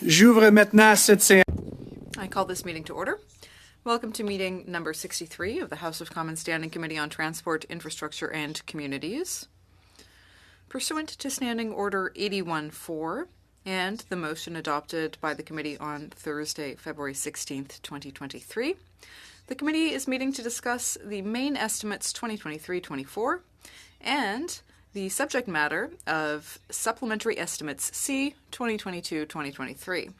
J'ouvre maintenant cette séance. I call this meeting to order. Welcome to meeting number 63 of the House of Commons Standing Committee on Transport, Infrastructure and Communities. Pursuant to Standing Order 81-4 and the motion adopted by the committee on Thursday, February 16th, 2023, the committee is meeting to discuss the main estimates 2023-24 and the subject matter of Supplementary Estimates C 2022-2023.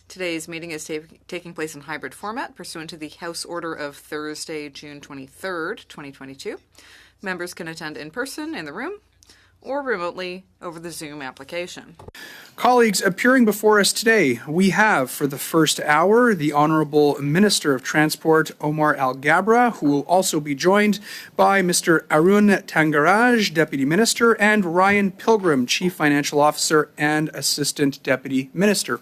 Today's meeting is taking place in hybrid format pursuant to the House Order of Thursday, June 23rd, 2022. Members can attend in person in the room or remotely over the Zoom application. Colleagues, appearing before us today, we have for the first hour the Honourable Minister of Transport, Omar Al-Gabra, who will also be joined by Mr. Arun Thangaraj, Deputy Minister, and Ryan Pilgrim, Chief Financial Officer and Assistant Deputy Minister.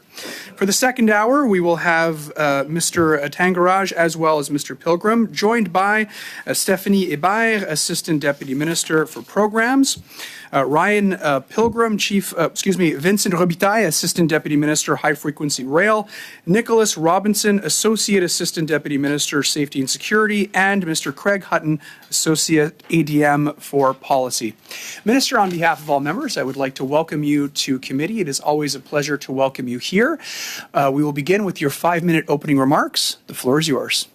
For the second hour, we will have Mr. Thangaraj as well as Mr. Pilgrim, joined by Stephanie Hébert, Assistant Deputy Minister for Programs, Ryan Pilgrim, Vincent Robitaille, Assistant Deputy Minister, High Frequency Rail, Nicholas Robinson, Associate Assistant Deputy Minister, Safety and Security, and Mr. Craig Hutton, Associate ADM for Policy. Minister, on behalf of all members, I would like to welcome you to committee. It is always a pleasure to welcome you here. We will begin with your 5-minute opening remarks. The floor is yours.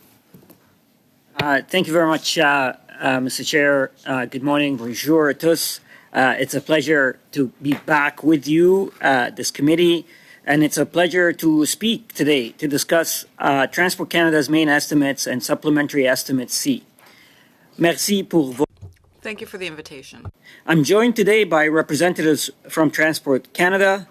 Thank you very much, Mr. Chair. Good morning. Bonjour à tous. It's a pleasure to be back with you, this committee, and it's a pleasure to speak today to discuss Transport Canada's main estimates and Supplementary Estimates C. Merci pour votre. Thank you for the invitation. I'm joined today by representatives from Transport Canada,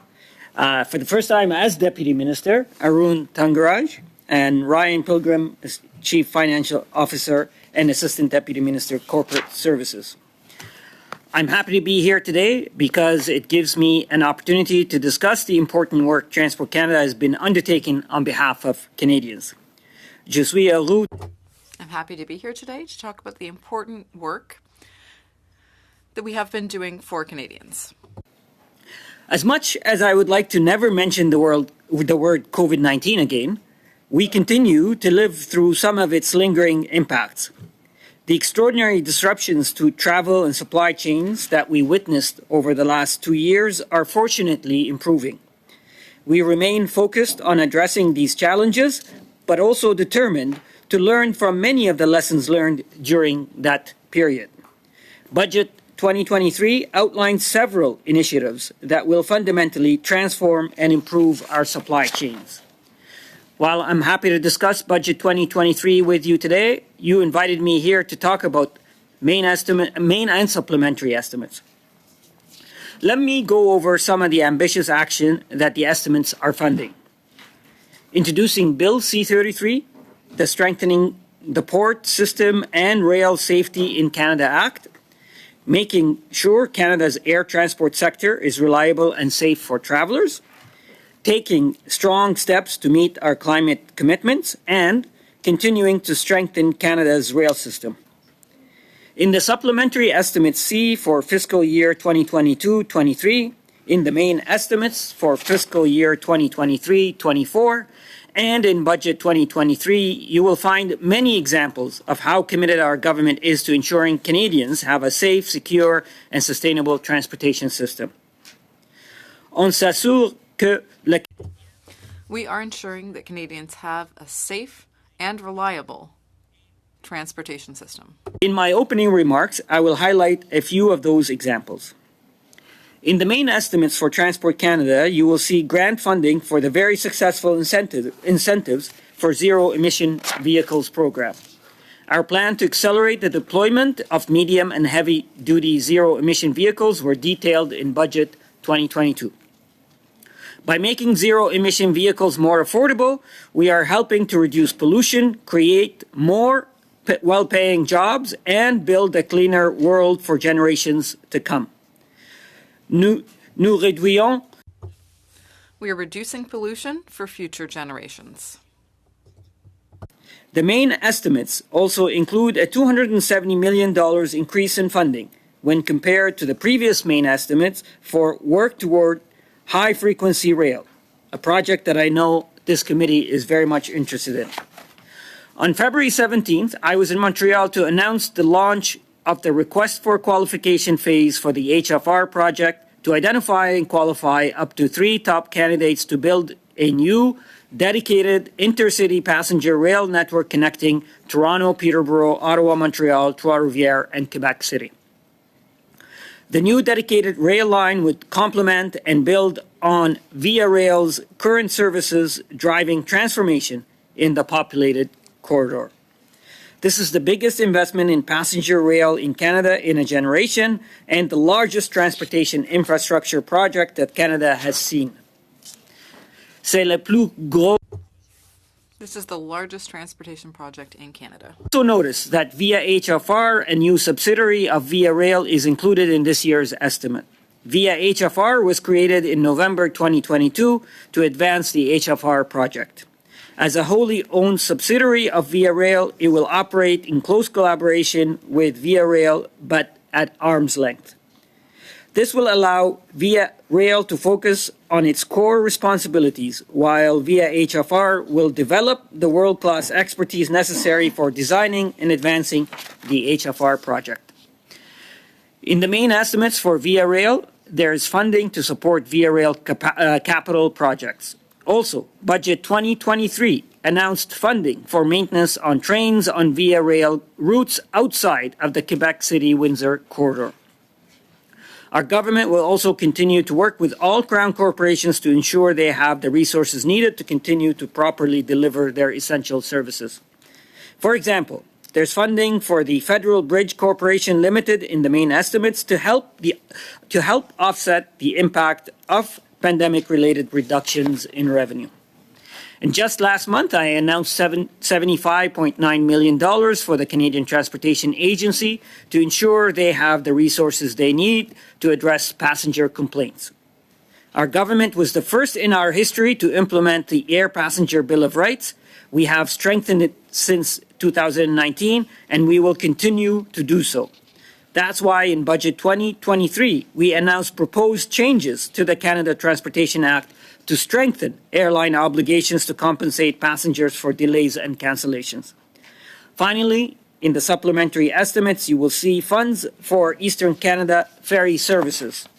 for the first time as Deputy Minister, Arun Thangaraj, and Ryan Pilgrim, as Chief Financial Officer and Assistant Deputy Minister, Corporate Services. I'm happy to be here today because it gives me an opportunity to discuss the important work Transport Canada has been undertaking on behalf of Canadians. Je suis heureux. I'm happy to be here today to talk about the important work that we have been doing for Canadians. As much as I would like to never mention the word COVID-19 again, we continue to live through some of its lingering impacts. The extraordinary disruptions to travel and supply chains that we witnessed over the last 2 years are fortunately improving. We remain focused on addressing these challenges, but also determined to learn from many of the lessons learned during that period. Budget 2023 outlines several initiatives that will fundamentally transform and improve our supply chains. While I'm happy to discuss Budget 2023 with you today, you invited me here to talk about main and supplementary estimates. Let me go over some of the ambitious action that the estimates are funding. Introducing Bill C-33, the Strengthening the Port System and Rail Safety in Canada Act, making sure Canada's air transport sector is reliable and safe for travellers, taking strong steps to meet our climate commitments, and continuing to strengthen Canada's rail system. In the Supplementary Estimate C for fiscal year 2022-23, in the main estimates for fiscal year 2023-24, and in Budget 2023, you will find many examples of how committed our government is to ensuring Canadians have a safe, secure, and sustainable transportation system. On s'assure que we are ensuring that Canadians have a safe and reliable transportation system. In my opening remarks, I will highlight a few of those examples. In the main estimates for Transport Canada, you will see grant funding for the very successful incentives for zero-emission vehicles program. Our plan to accelerate the deployment of medium and heavy-duty zero-emission vehicles were detailed in Budget 2022. By making zero-emission vehicles more affordable, we are helping to reduce pollution, create more well-paying jobs, and build a cleaner world for generations to come. We are reducing pollution for future generations. The main estimates also include a $270 million increase in funding when compared to the previous main estimates for work toward high-frequency rail. a project that I know this committee is very much interested in. On February 17th, I was in Montreal to announce the launch of the request for qualification phase for the HFR project to identify and qualify up to 3 top candidates to build a new, dedicated intercity passenger rail network connecting Toronto, Peterborough, Ottawa, Montreal, Trois-Rivières, and Quebec City. The new dedicated rail line would complement and build on Via Rail's current services, driving transformation in the populated corridor. This is the biggest investment in passenger rail in Canada in a generation and the largest transportation infrastructure project that Canada has seen. C'est le plus gros. This is the largest transportation project in Canada. Also notice that Via HFR, a new subsidiary of Via Rail, is included in this year's estimate. Via HFR was created in November 2022 to advance the HFR project. As a wholly owned subsidiary of Via Rail, it will operate in close collaboration with Via Rail, but at arm's length. This will allow Via Rail to focus on its core responsibilities, while Via HFR will develop the world-class expertise necessary for designing and advancing the HFR project. In the main estimates for Via Rail, there is funding to support Via Rail capital projects. Also, Budget 2023 announced funding for maintenance on trains on Via Rail routes outside of the Quebec City-Windsor corridor. Our government will also continue to work with all Crown corporations to ensure they have the resources needed to continue to properly deliver their essential services. For example, there's funding for the Federal Bridge Corporation Limited in the main estimates to help offset the impact of pandemic-related reductions in revenue. And just last month, I announced $75.9 million for the Canadian Transportation Agency to ensure they have the resources they need to address passenger complaints. Our government was the first in our history to implement the Air Passenger Bill of Rights. We have strengthened it since 2019, and we will continue to do so. That's why in Budget 2023, we announced proposed changes to the Canada Transportation Act to strengthen airline obligations to compensate passengers for delays and cancellations. Finally, in the supplementary estimates, you will see funds for Eastern Canada ferry services.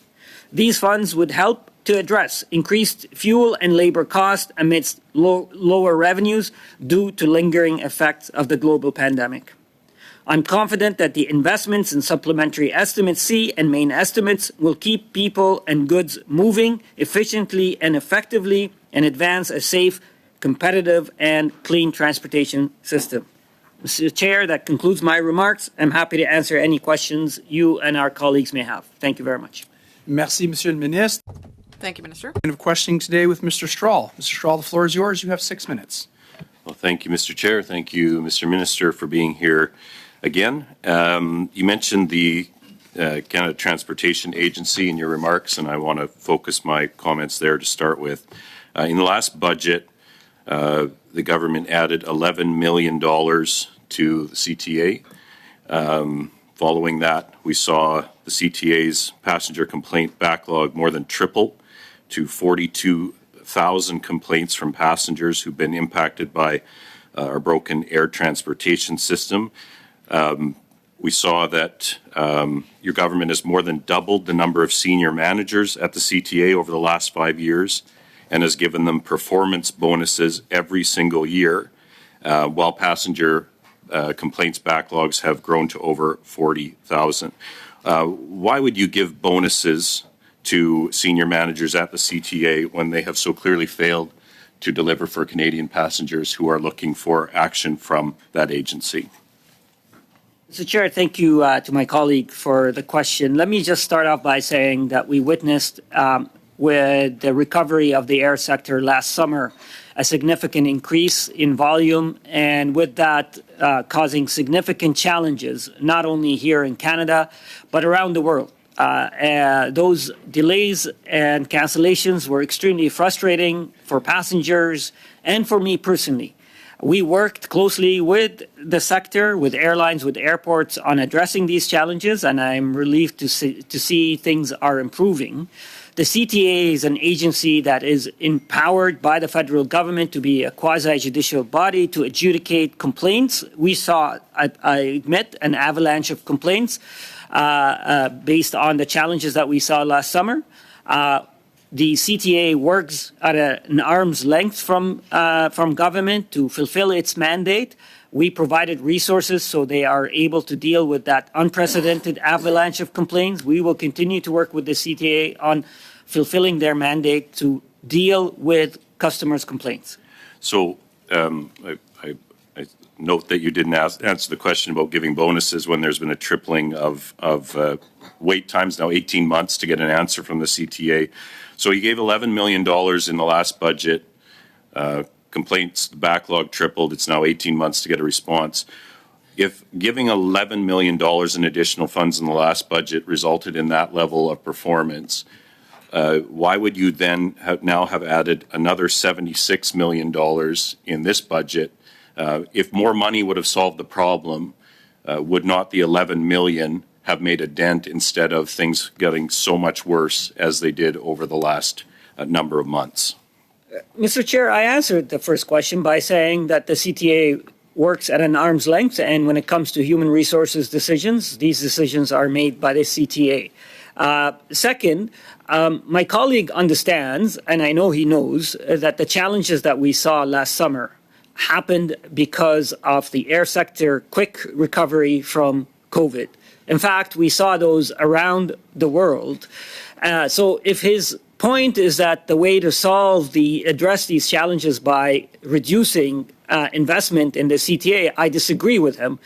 These funds would help to address increased fuel and labor costs amidst lower revenues due to lingering effects of the global pandemic. I'm confident that the investments in Supplementary Estimate C and main estimates will keep people and goods moving efficiently and effectively and advance a safe, competitive, and clean transportation system. Mr. Chair, that concludes my remarks. I'm happy to answer any questions you and our colleagues may have. Thank you very much. Merci, Monsieur le Ministre. Thank you, Minister. Of questioning today with Mr. Strahl. Mr. Strahl, the floor is yours. You have 6 minutes. Well, thank you, Mr. Chair. Thank you, Mr. Minister, for being here again. You mentioned the Canada Transportation Agency in your remarks, and I want to focus my comments there to start with. In the last budget, the government added $11 million to the CTA. Following that, we saw the CTA's passenger complaint backlog more than triple to 42,000 complaints from passengers who've been impacted by our broken air transportation system. We saw that your government has more than doubled the number of senior managers at the CTA over the last 5 years and has given them performance bonuses every single year, while passenger complaints backlogs have grown to over 40,000. Why would you give bonuses to senior managers at the CTA when they have so clearly failed to deliver for Canadian passengers who are looking for action from that agency? Mr. Chair, thank you to my colleague for the question. Let me just start off by saying that we witnessed with the recovery of the air sector last summer a significant increase in volume, and with that causing significant challenges, not only here in Canada, but around the world. Those delays and cancellations were extremely frustrating for passengers and for me personally. We worked closely with the sector, with airlines, with airports on addressing these challenges, and I'm relieved to see things are improving. The CTA is an agency that is empowered by the federal government to be a quasi-judicial body to adjudicate complaints. We saw, I admit, an avalanche of complaints based on the challenges that we saw last summer. The CTA works at an arm's length from government to fulfill its mandate. We provided resources so they are able to deal with that unprecedented avalanche of complaints. We will continue to work with the CTA on fulfilling their mandate to deal with customers' complaints. So I note that you didn't answer the question about giving bonuses when there's been a tripling of wait times, now 18 months to get an answer from the CTA. So you gave $11 million in the last budget. Complaints, the backlog tripled. It's now 18 months to get a response. If giving $11 million in additional funds in the last budget resulted in that level of performance, why would you then now have added another $76 million in this budget? If more money would have solved the problem, would not the $11 million have made a dent instead of things getting so much worse as they did over the last number of months? Mr. Chair, I answered the first question by saying that the CTA works at an arm's length, and when it comes to human resources decisions, these decisions are made by the CTA. Second, my colleague understands, and I know he knows, that the challenges that we saw last summer happened because of the air sector quick recovery from COVID. In fact, we saw those around the world. So if his point is that the way to address these challenges by reducing investment in the CTA, I disagree with him.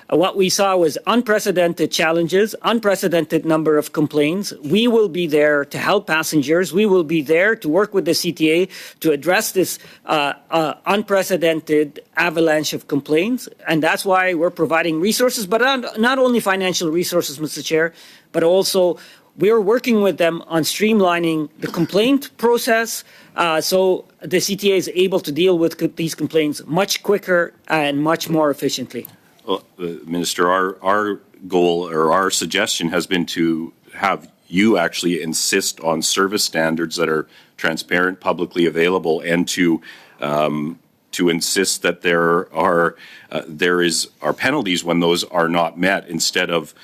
What we saw was unprecedented challenges, unprecedented number of complaints. We will be there to help passengers. We will be there to work with the CTA to address this unprecedented avalanche of complaints. And that's why we're providing resources, but not only financial resources, Mr. Chair, but also we are working with them on streamlining the complaint process so the CTA is able to deal with these complaints much quicker and much more efficiently. Well, Minister, our goal or our suggestion has been to have you actually insist on service standards that are transparent, publicly available, and to insist that there are penalties when those are not met instead of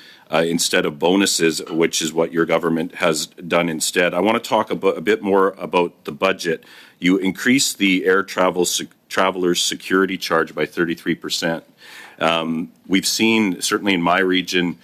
bonuses, which is what your government has done instead. I want to talk a bit more about the budget. You increased the air travelers security charge by 33%. We've seen, certainly in my region,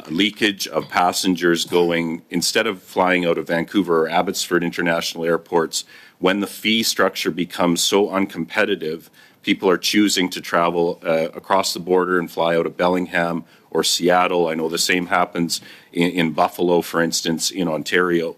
leakage of passengers going, instead of flying out of Vancouver or Abbotsford international airports, when the fee structure becomes so uncompetitive, people are choosing to travel across the border and fly out of Bellingham or Seattle. I know the same happens in Buffalo, for instance, in Ontario.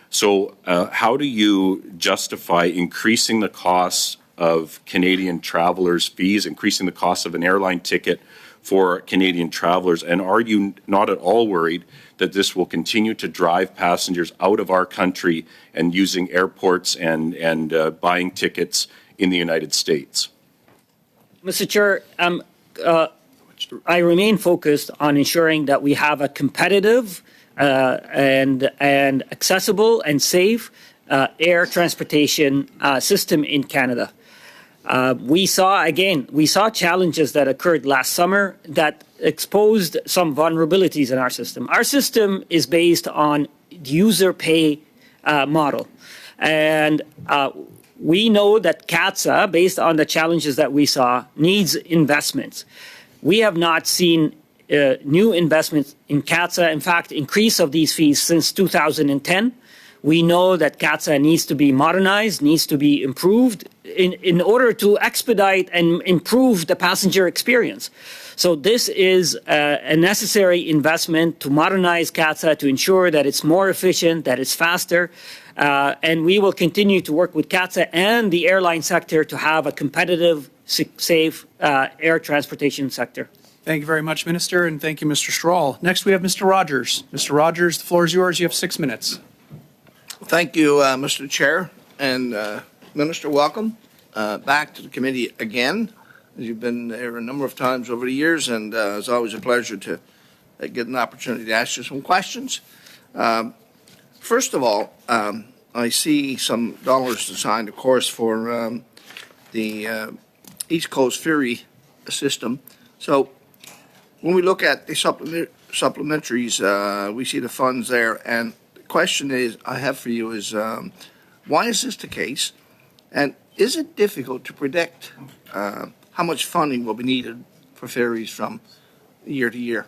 So how do you justify increasing the costs of Canadian travelers' fees, increasing the cost of an airline ticket for Canadian travelers? And are you not at all worried that this will continue to drive passengers out of our country and using airports and buying tickets in the United States? Mr. Chair, I remain focused on ensuring that we have a competitive and accessible and safe air transportation system in Canada. We saw challenges that occurred last summer that exposed some vulnerabilities in our system. Our system is based on user pay model. And we know that CATSA, based on the challenges that we saw, needs investments. We have not seen new investments in CATSA. In fact, increase of these fees since 2010. We know that CATSA needs to be modernized, needs to be improved in order to expedite and improve the passenger experience. So this is a necessary investment to modernize CATSA to ensure that it's more efficient, that it's faster. And we will continue to work with CATSA and the airline sector to have a competitive, safe air transportation sector. Thank you very much, Minister, and thank you, Mr. Strahl. Next, we have Mr. Rogers. Mr. Rogers, the floor is yours. You have 6 minutes. Thank you, Mr. Chair. And Minister, welcome back to the committee again. You've been there a number of times over the years, and it's always a pleasure to get an opportunity to ask you some questions. First of all, I see some dollars assigned, of course, for the East Coast Ferry system. So when we look at the supplementaries, we see the funds there. And the question I have for you is, why is this the case? And is it difficult to predict how much funding will be needed for ferries from year to year?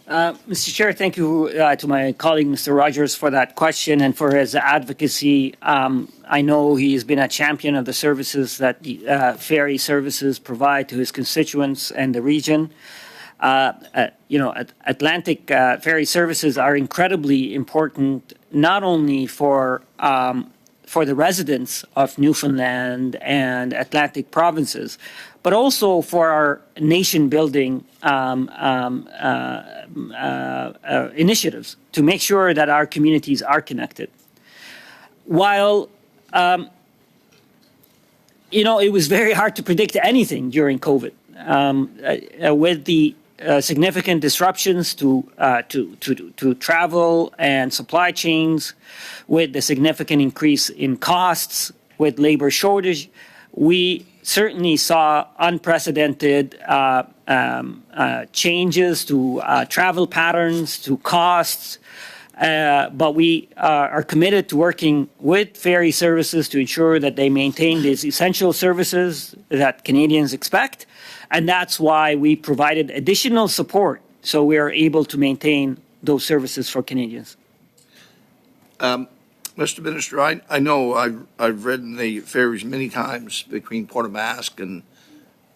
Mr. Chair, thank you to my colleague, Mr. Rogers, for that question and for his advocacy. I know he's been a champion of the services that the ferry services provide to his constituents and the region. Atlantic ferry services are incredibly important, not only for the residents of Newfoundland and Atlantic provinces, but also for our nation-building initiatives to make sure that our communities are connected. While, it was very hard to predict anything during COVID, with the significant disruptions to travel and supply chains, with the significant increase in costs, with labor shortage, we certainly saw unprecedented changes to travel patterns, to costs, but we are committed to working with ferry services to ensure that they maintain these essential services that Canadians expect, and that's why we provided additional support so we are able to maintain those services for Canadians. Mr. Minister, I know I've ridden the ferries many times between Port aux Basques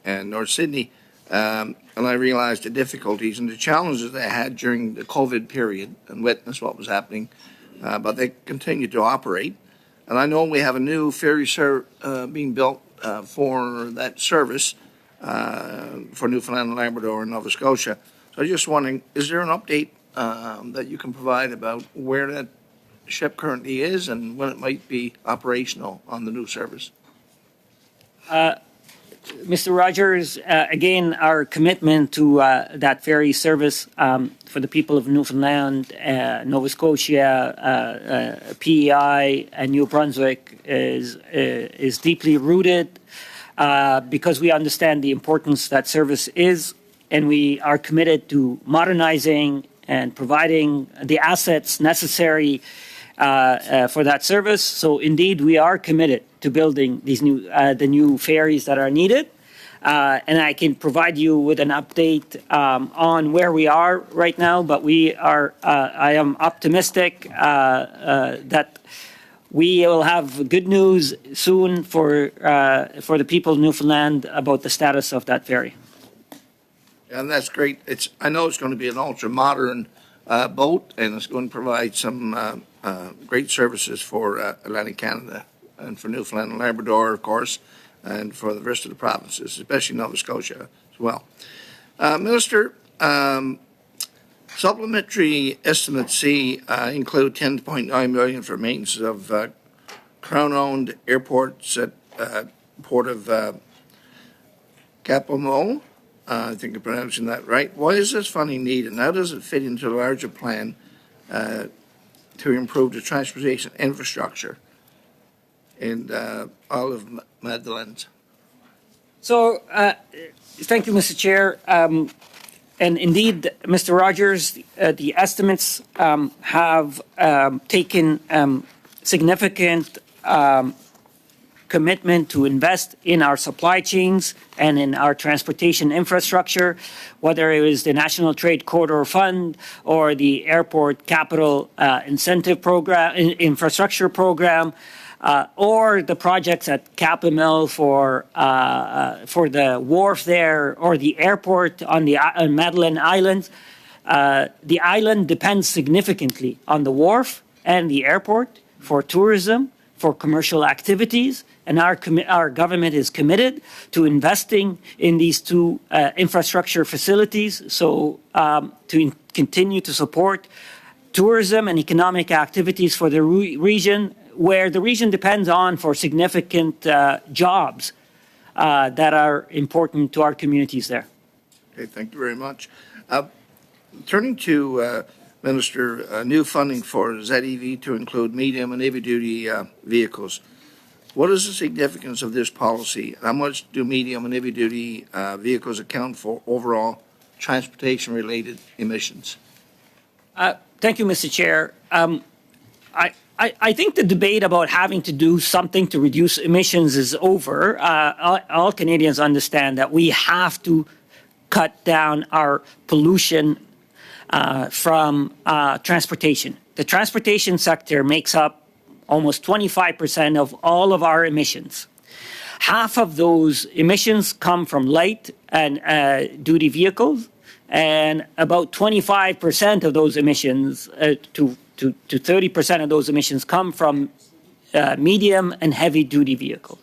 and North Sydney, and I realized the difficulties and the challenges they had during the COVID period and witnessed what was happening, but they continued to operate. And I know we have a new ferry being built for that service for Newfoundland and Labrador and Nova Scotia. So I'm just wondering, is there an update that you can provide about where that ship currently is and when it might be operational on the new service? Mr. Rogers, again, our commitment to that ferry service for the people of Newfoundland, Nova Scotia, PEI, and New Brunswick is deeply rooted because we understand the importance that service is, and we are committed to modernizing and providing the assets necessary for that service. So indeed, we are committed to building these the new ferries that are needed. And I can provide you with an update on where we are right now, but I am optimistic that we will have good news soon for the people of Newfoundland about the status of that ferry. And that's great. I know it's going to be an ultra-modern boat, and it's going to provide some great services for Atlantic Canada and for Newfoundland and Labrador, of course, and for the rest of the provinces, especially Nova Scotia as well. Minister, supplementary estimates C include $10.9 million for maintenance of Crown-owned airports at Port of Capomol. I think I'm pronouncing that right. Why is this funding needed, and how does it fit into the larger plan to improve the transportation infrastructure in all of Madeleine? So, thank you, Mr. Chair. And indeed, Mr. Rogers, the estimates have taken significant commitment to invest in our supply chains and in our transportation infrastructure, whether it was the National Trade Corridor Fund or the Airport Capital Incentive Program, Infrastructure Program, or the projects at Capomel for the wharf there, or the airport on the Madeleine Island. The island depends significantly on the wharf and the airport for tourism, for commercial activities, and our government is committed to investing in these two infrastructure facilities, so to continue to support tourism and economic activities for the region, where the region depends on for significant jobs that are important to our communities there. Okay, thank you very much. Turning to Minister, new funding for ZEV to include medium and heavy-duty vehicles. What is the significance of this policy? How much do medium and heavy-duty vehicles account for overall transportation-related emissions? Thank you, Mr. Chair. I think the debate about having to do something to reduce emissions is over. All Canadians understand that we have to cut down our pollution from transportation. The transportation sector makes up almost 25% of all of our emissions. Half of those emissions come from light and duty vehicles, and about 25% of those emissions, to 30% of those emissions come from medium and heavy duty vehicles.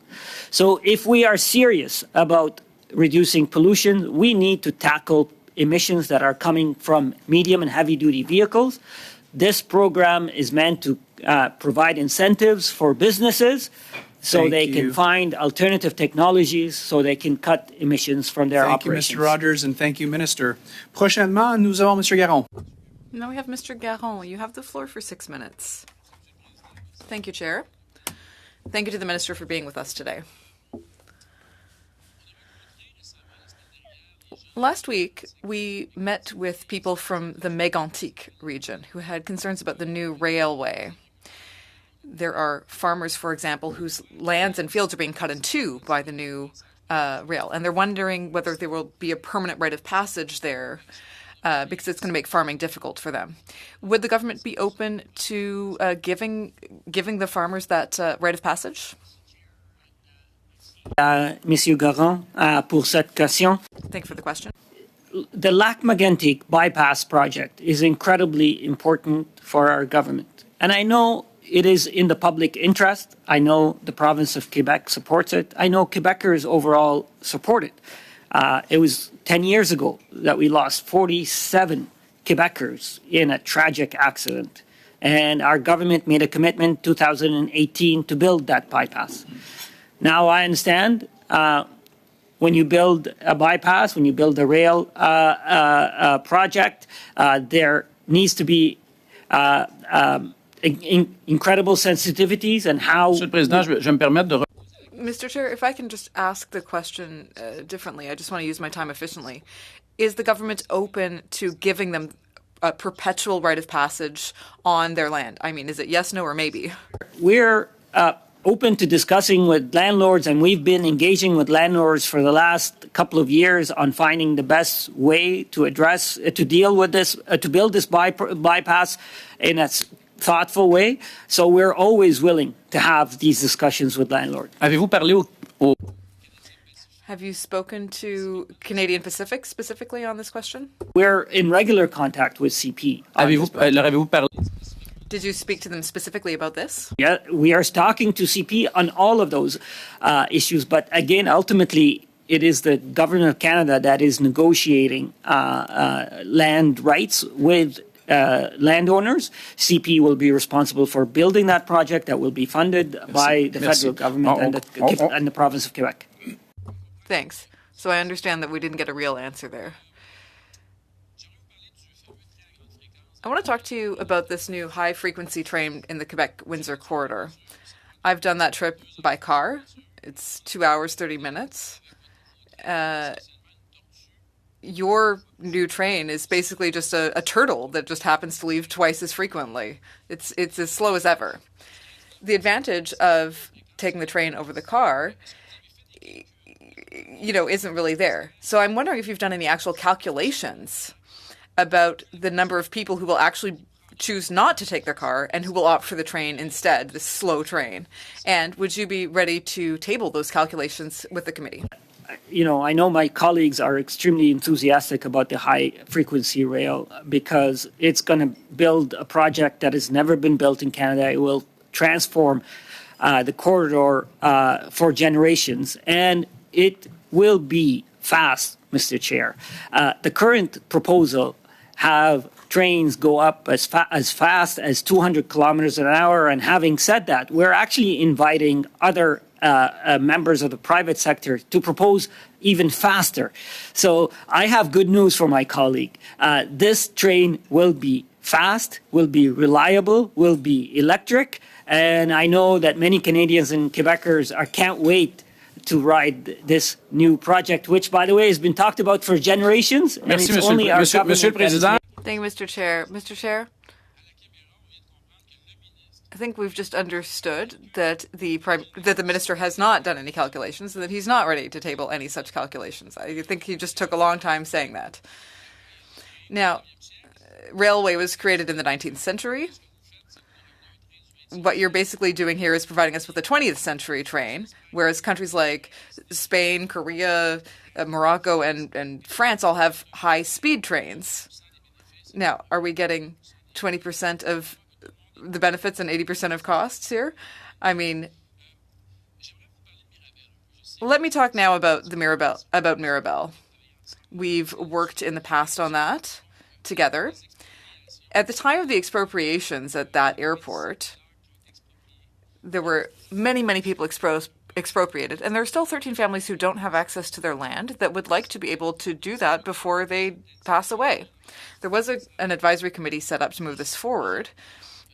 So if we are serious about reducing pollution, we need to tackle emissions that are coming from medium and heavy duty vehicles. This program is meant to provide incentives for businesses so Thank they you. can find alternative technologies so they can cut emissions from their Thank you, operations. Mr. Rogers, and thank you, Minister. Prochainement, nous avons Mr. Garon. Now we have Mr. Garon. You have the floor for 6 minutes. Thank you, Chair. Thank you to the Minister for being with us today. Last week, we met with people from the Mégantic region who had concerns about the new railway. There are farmers, for example, whose lands and fields are being cut in two by the new rail, and they're wondering whether there will be a permanent rite of passage there because it's going to make farming difficult for them. Would the government be open to giving the farmers that rite of passage? Monsieur Garon, pour cette question. Thank you for the question. The Lac-Mégantic bypass project is incredibly important for our government. And I know it is in the public interest. I know the province of Quebec supports it. I know Quebecers overall support it. It was 10 years ago that we lost 47 Quebecers in a tragic accident. And our government made a commitment in 2018 to build that bypass. Now, I understand when you build a bypass, when you build a rail project, there needs to be incredible sensitivities and how... Monsieur le Président, je vais me permettre de... Mr. Chair, if I can just ask the question differently, I just want to use my time efficiently. Is the government open to giving them a perpetual rite of passage on their land? I mean, is it yes, no, or maybe? We're open to discussing with landlords, and we've been engaging with landlords for the last couple of years on finding the best way to address, to deal with this, to build this bypass in a thoughtful way. So we're always willing to have these discussions with landlords. Avez-vous parlé au... Have you spoken to Canadian Pacific specifically on this question? We're in regular contact with CP. Leur avez-vous parlé? Did you speak to them specifically about this? Yeah, we are talking to CP on all of those issues. But again, ultimately, it is the government of Canada that is negotiating land rights with landowners. CP will be responsible for building that project that will be funded by the federal government and the province of Quebec. Thanks. So I understand that we didn't get a real answer there. I want to talk to you about this new high-frequency train in the Quebec-Windsor corridor. I've done that trip by car. It's 2 hours, 30 minutes. Your new train is basically just a turtle that just happens to leave twice as frequently. It's as slow as ever. The advantage of taking the train over the car, isn't really there. So I'm wondering if you've done any actual calculations about the number of people who will actually choose not to take their car and who will opt for the train instead, the slow train. And would you be ready to table those calculations with the committee? I know my colleagues are extremely enthusiastic about the high-frequency rail because it's going to build a project that has never been built in Canada. It will transform the corridor for generations, and it will be fast, Mr. Chair. The current proposal have trains go up as fast as 200 kilometers an hour. And having said that, we're actually inviting other members of the private sector to propose even faster. So I have good news for my colleague. This train will be fast, will be reliable, will be electric. And I know that many Canadians and Quebecers can't wait to ride this new project, which, by the way, has been talked about for generations. And Merci, it's only our Monsieur le government that is Président. Thank you, Mr. Chair. Mr. Chair, I think we've just understood that the minister has not done any calculations and that he's not ready to table any such calculations. I think he just took a long time saying that. Now, railway was created in the 19th century. What you're basically doing here is providing us with a 20th century train, whereas countries like Spain, Korea, Morocco, and France all have high-speed trains. Now, are we getting 20% of the benefits and 80% of costs here? I mean, let me talk now about Mirabel. We've worked in the past on that together. At the time of the expropriations at that airport, there were many, many people expropriated, and there are still 13 families who don't have access to their land that would like to be able to do that before they pass away. There was an advisory committee set up to move this forward,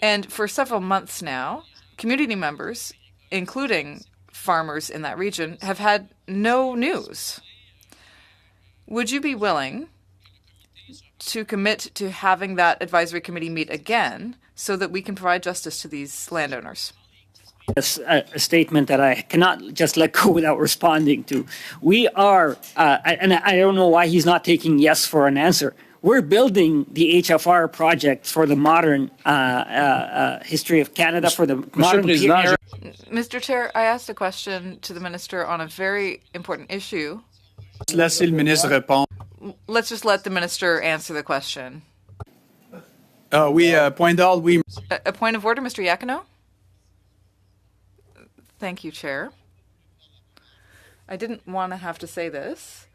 and for several months now, community members, including farmers in that region, have had no news. Would you be willing to commit to having that advisory committee meet again so that we can provide justice to these landowners? A statement that I cannot just let go without responding to. We are, and I don't know why he's not taking yes for an answer. We're building the HFR project for the modern history of Canada, for the modern era. Mr. Chair, I asked a question to the minister on a very important issue. Laissez le ministre répondre. Let's just let the minister answer the question. Point d'ordre, oui. A point of order, Mr. Iachino? Thank you, Chair. I didn't want to have to say this,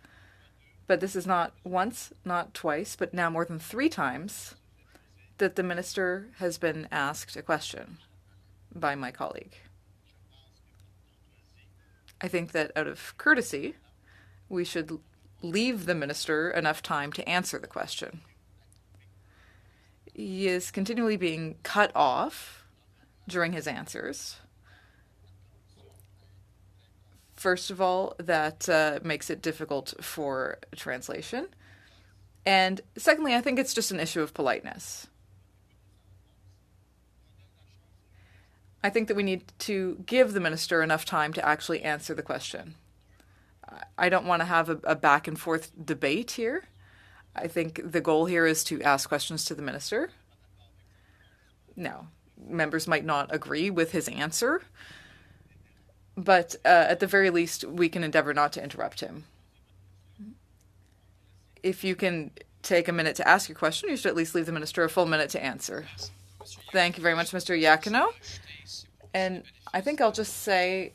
but this is not once, not twice, but now more than 3 times that the minister has been asked a question by my colleague. I think that out of courtesy, we should leave the minister enough time to answer the question. He is continually being cut off during his answers. First of all, that makes it difficult for translation. And secondly, I think it's just an issue of politeness. I think that we need to give the minister enough time to actually answer the question. I don't want to have a back and forth debate here. I think the goal here is to ask questions to the minister. Now, members might not agree with his answer, but at the very least, we can endeavor not to interrupt him. If you can take a minute to ask your question, you should at least leave the minister a full minute to answer. Thank you very much, Mr. Iachino. And I think I'll just say,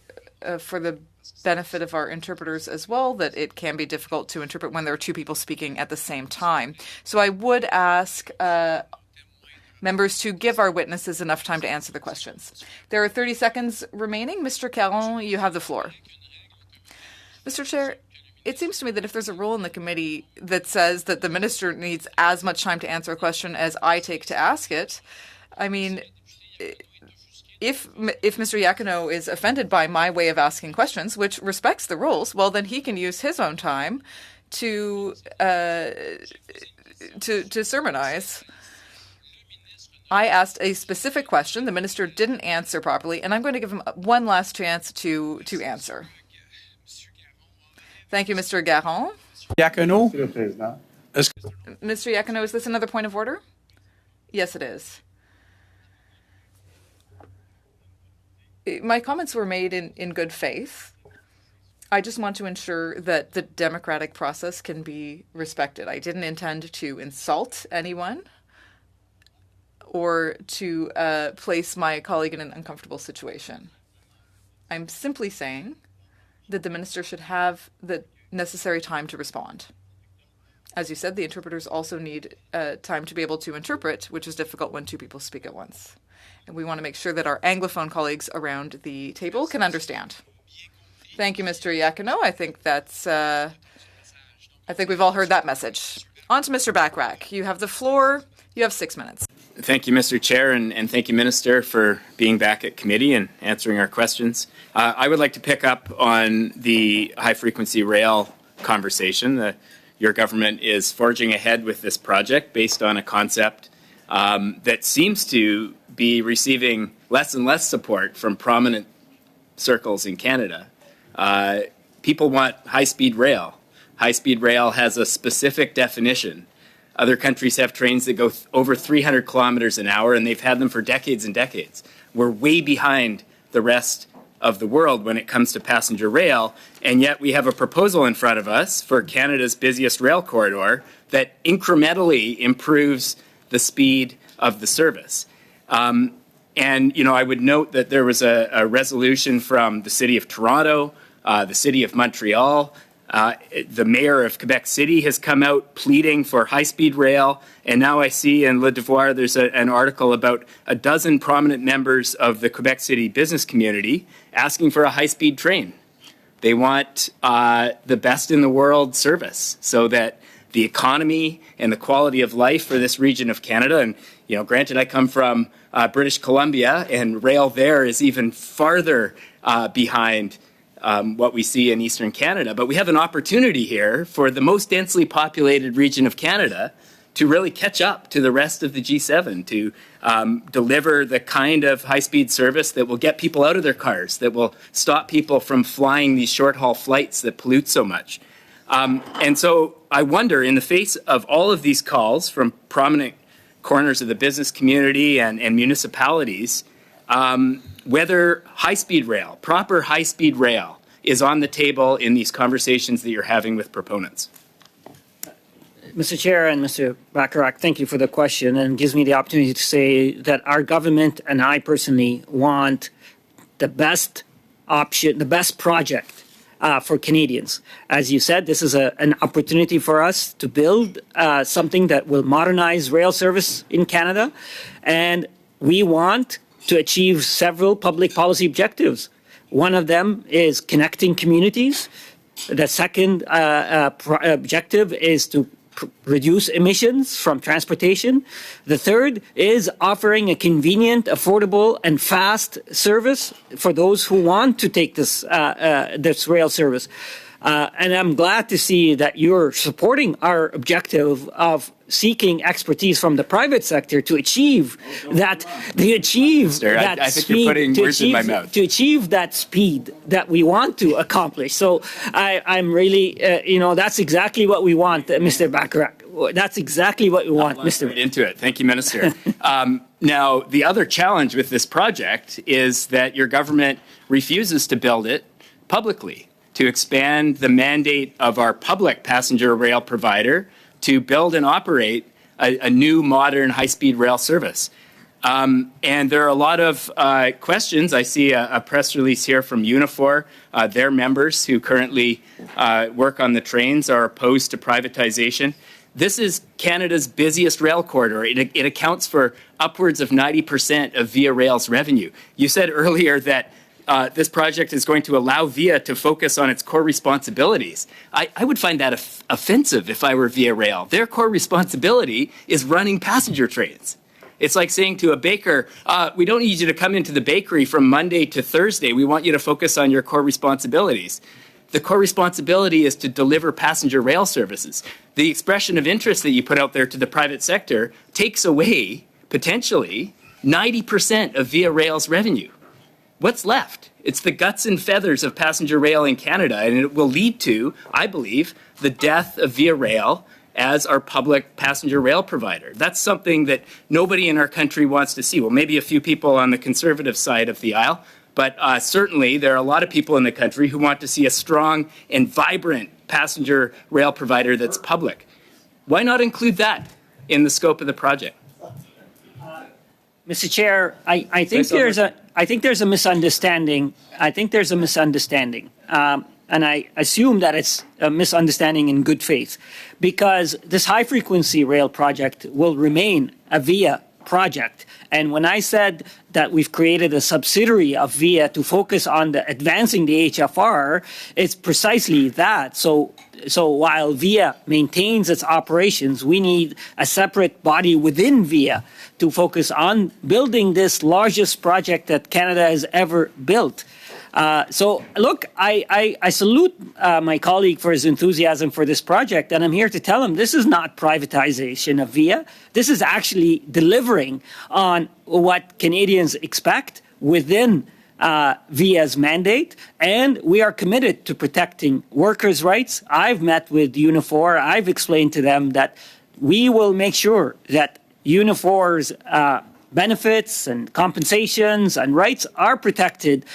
for the benefit of our interpreters as well, that it can be difficult to interpret when there are 2 people speaking at the same time. So I would ask members to give our witnesses enough time to answer the questions. There are 30 seconds remaining. Mr. Caron, you have the floor. Mr. Chair, it seems to me that if there's a rule in the committee that says that the minister needs as much time to answer a question as I take to ask it, I mean, if Mr. Iachino is offended by my way of asking questions, which respects the rules, well, then he can use his own time to sermonize. I asked a specific question. The minister didn't answer properly, and I'm going to give him one last chance to answer. Thank you, Mr. Garon. Iachino? Mr. Iachino, is this another point of order? Yes, it is. My comments were made in good faith. I just want to ensure that the democratic process can be respected. I didn't intend to insult anyone or to place my colleague in an uncomfortable situation. I'm simply saying that the minister should have the necessary time to respond. As you said, the interpreters also need time to be able to interpret, which is difficult when 2 people speak at once. And we want to make sure that our Anglophone colleagues around the table can understand. Thank you, Mr. Iachino. I think we've all heard that message. On to Mr. Bachrach. You have the floor. You have 6 minutes. Thank you, Mr. Chair, and thank you, Minister, for being back at committee and answering our questions. I would like to pick up on the high-frequency rail conversation. Your government is forging ahead with this project based on a concept that seems to be receiving less and less support from prominent circles in Canada. People want high-speed rail. High-speed rail has a specific definition. Other countries have trains that go over 300 kilometers an hour, and they've had them for decades and decades. We're way behind the rest of the world when it comes to passenger rail, and yet we have a proposal in front of us for Canada's busiest rail corridor that incrementally improves the speed of the service. And, you know, I would note that there was a resolution from the City of Toronto, the City of Montreal. The mayor of Quebec City has come out pleading for high-speed rail, and now I see in Le Devoir there's an article about a dozen prominent members of the Quebec City business community asking for a high-speed train. They want the best in the world service so that the economy and the quality of life for this region of Canada, and you know, granted I come from British Columbia, and rail there is even farther behind what we see in Eastern Canada. But we have an opportunity here for the most densely populated region of Canada to really catch up to the rest of the G7, to deliver the kind of high-speed service that will get people out of their cars, that will stop people from flying these short-haul flights that pollute so much. And so I wonder, in the face of all of these calls from prominent corners of the business community and municipalities, whether high-speed rail, proper high-speed rail, is on the table in these conversations that you're having with proponents. Mr. Chair and Mr. Bacharach, thank you for the question, and gives me the opportunity to say that our government and I personally want the best option, the best project for Canadians. As you said, this is an opportunity for us to build something that will modernize rail service in Canada, and we want to achieve several public policy objectives. One of them is connecting communities. The second objective is to reduce emissions from transportation. The third is offering a convenient, affordable, and fast service for those who want to take this rail service. And I'm glad to see that you're supporting our objective of seeking expertise from the private sector to achieve that, I think you're putting words in my mouth. To achieve that speed that we want to accomplish. So I'm really, that's exactly what we want, Mr. Bacharach. That's exactly what we want, Mr. Right into it. Thank you, Minister. Now, the other challenge with this project is that your government refuses to build it publicly, to expand the mandate of our public passenger rail provider to build and operate a new modern high-speed rail service. And there are a lot of questions. I see a press release here from Unifor. Their members who currently work on the trains are opposed to privatization. This is Canada's busiest rail corridor. It accounts for upwards of 90% of Via Rail's revenue. You said earlier that this project is going to allow Via to focus on its core responsibilities. I would find that offensive if I were Via Rail. Their core responsibility is running passenger trains. It's like saying to a baker, we don't need you to come into the bakery from Monday to Thursday. We want you to focus on your core responsibilities. The core responsibility is to deliver passenger rail services. The expression of interest that you put out there to the private sector takes away, potentially, 90% of Via Rail's revenue. What's left? It's the guts and feathers of passenger rail in Canada, and it will lead to, I believe, the death of Via Rail as our public passenger rail provider. That's something that nobody in our country wants to see. Well, maybe a few people on the conservative side of the aisle, but certainly there are a lot of people in the country who want to see a strong and vibrant passenger rail provider that's public. Why not include that in the scope of the project? Mr. Chair, I think there's a misunderstanding. And I assume that it's a misunderstanding in good faith, because this high-frequency rail project will remain a Via project. And when I said that we've created a subsidiary of VIA to focus on advancing the HFR, it's precisely that. So while VIA maintains its operations, we need a separate body within VIA to focus on building this largest project that Canada has ever built. So look, I salute my colleague for his enthusiasm for this project, and I'm here to tell him this is not privatization of VIA. This is actually delivering on what Canadians expect within VIA's mandate, and we are committed to protecting workers' rights. I've met with Unifor. I've explained to them that we will make sure that Unifor's benefits and compensations and rights are protected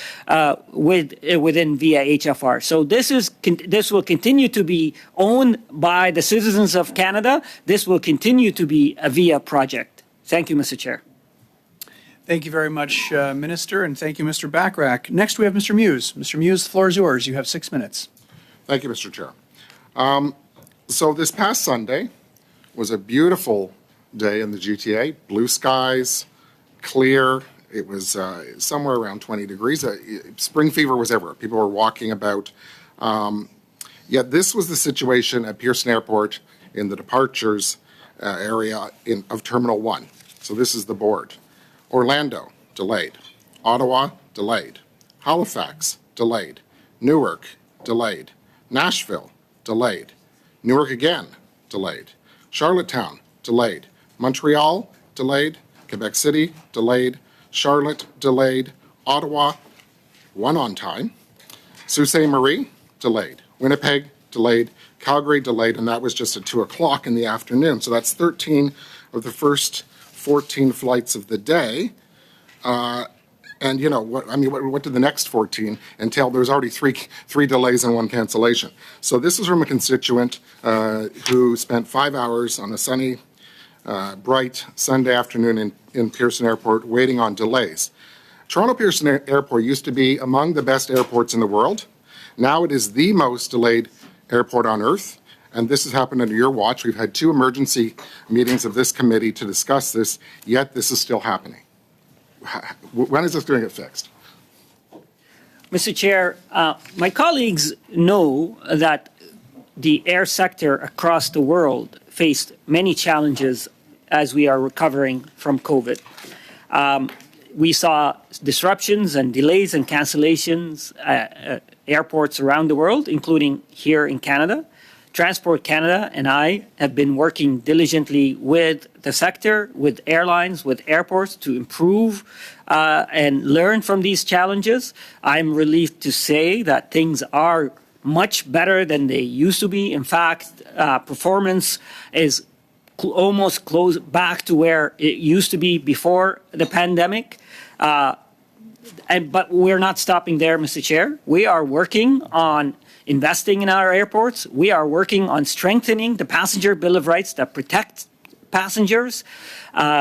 within VIA HFR. So this will continue to be owned by the citizens of Canada. This will continue to be a VIA project. Thank you, Mr. Chair. Thank you very much, Minister, and thank you, Mr. Bachrach. Next, we have Mr. Muse. Mr. Muse, the floor is yours. You have 6 minutes. Thank you, Mr. Chair. So this past Sunday was a beautiful day in the GTA. Blue skies, clear. It was somewhere around 20 degrees. Spring fever was everywhere. People were walking about. Yet this was the situation at Pearson Airport in the departures area of Terminal 1. So this is the board. Orlando, delayed. Ottawa, delayed. Halifax, delayed. Newark, delayed. Nashville, delayed. Newark again, delayed. Charlottetown, delayed. Montreal, delayed. Quebec City, delayed. Charlotte, delayed. Ottawa, one on time. Sault Ste. Marie, delayed. Winnipeg, delayed. Calgary, delayed, and that was just at 2 o'clock in the afternoon. So that's 13 of the first 14 flights of the day. And you know what did the next 14 entail? There was already three delays and 1 cancellation. So this is from a constituent who spent 5 hours on a sunny, bright Sunday afternoon in Pearson Airport waiting on delays. Toronto Pearson Airport used to be among the best airports in the world. Now it is the most delayed airport on earth. And this has happened under your watch. We've had 2 emergency meetings of this committee to discuss this, yet this is still happening. When is this going to get fixed? Mr. Chair, my colleagues know that the air sector across the world faced many challenges as we are recovering from COVID. We saw disruptions and delays and cancellations at airports around the world, including here in Canada. Transport Canada and I have been working diligently with the sector, with airlines, with airports to improve and learn from these challenges. I'm relieved to say that things are much better than they used to be. In fact, performance is almost close back to where it used to be before the pandemic. But we're not stopping there, Mr. Chair. We are working on investing in our airports. We are working on strengthening the passenger bill of rights that protect passengers.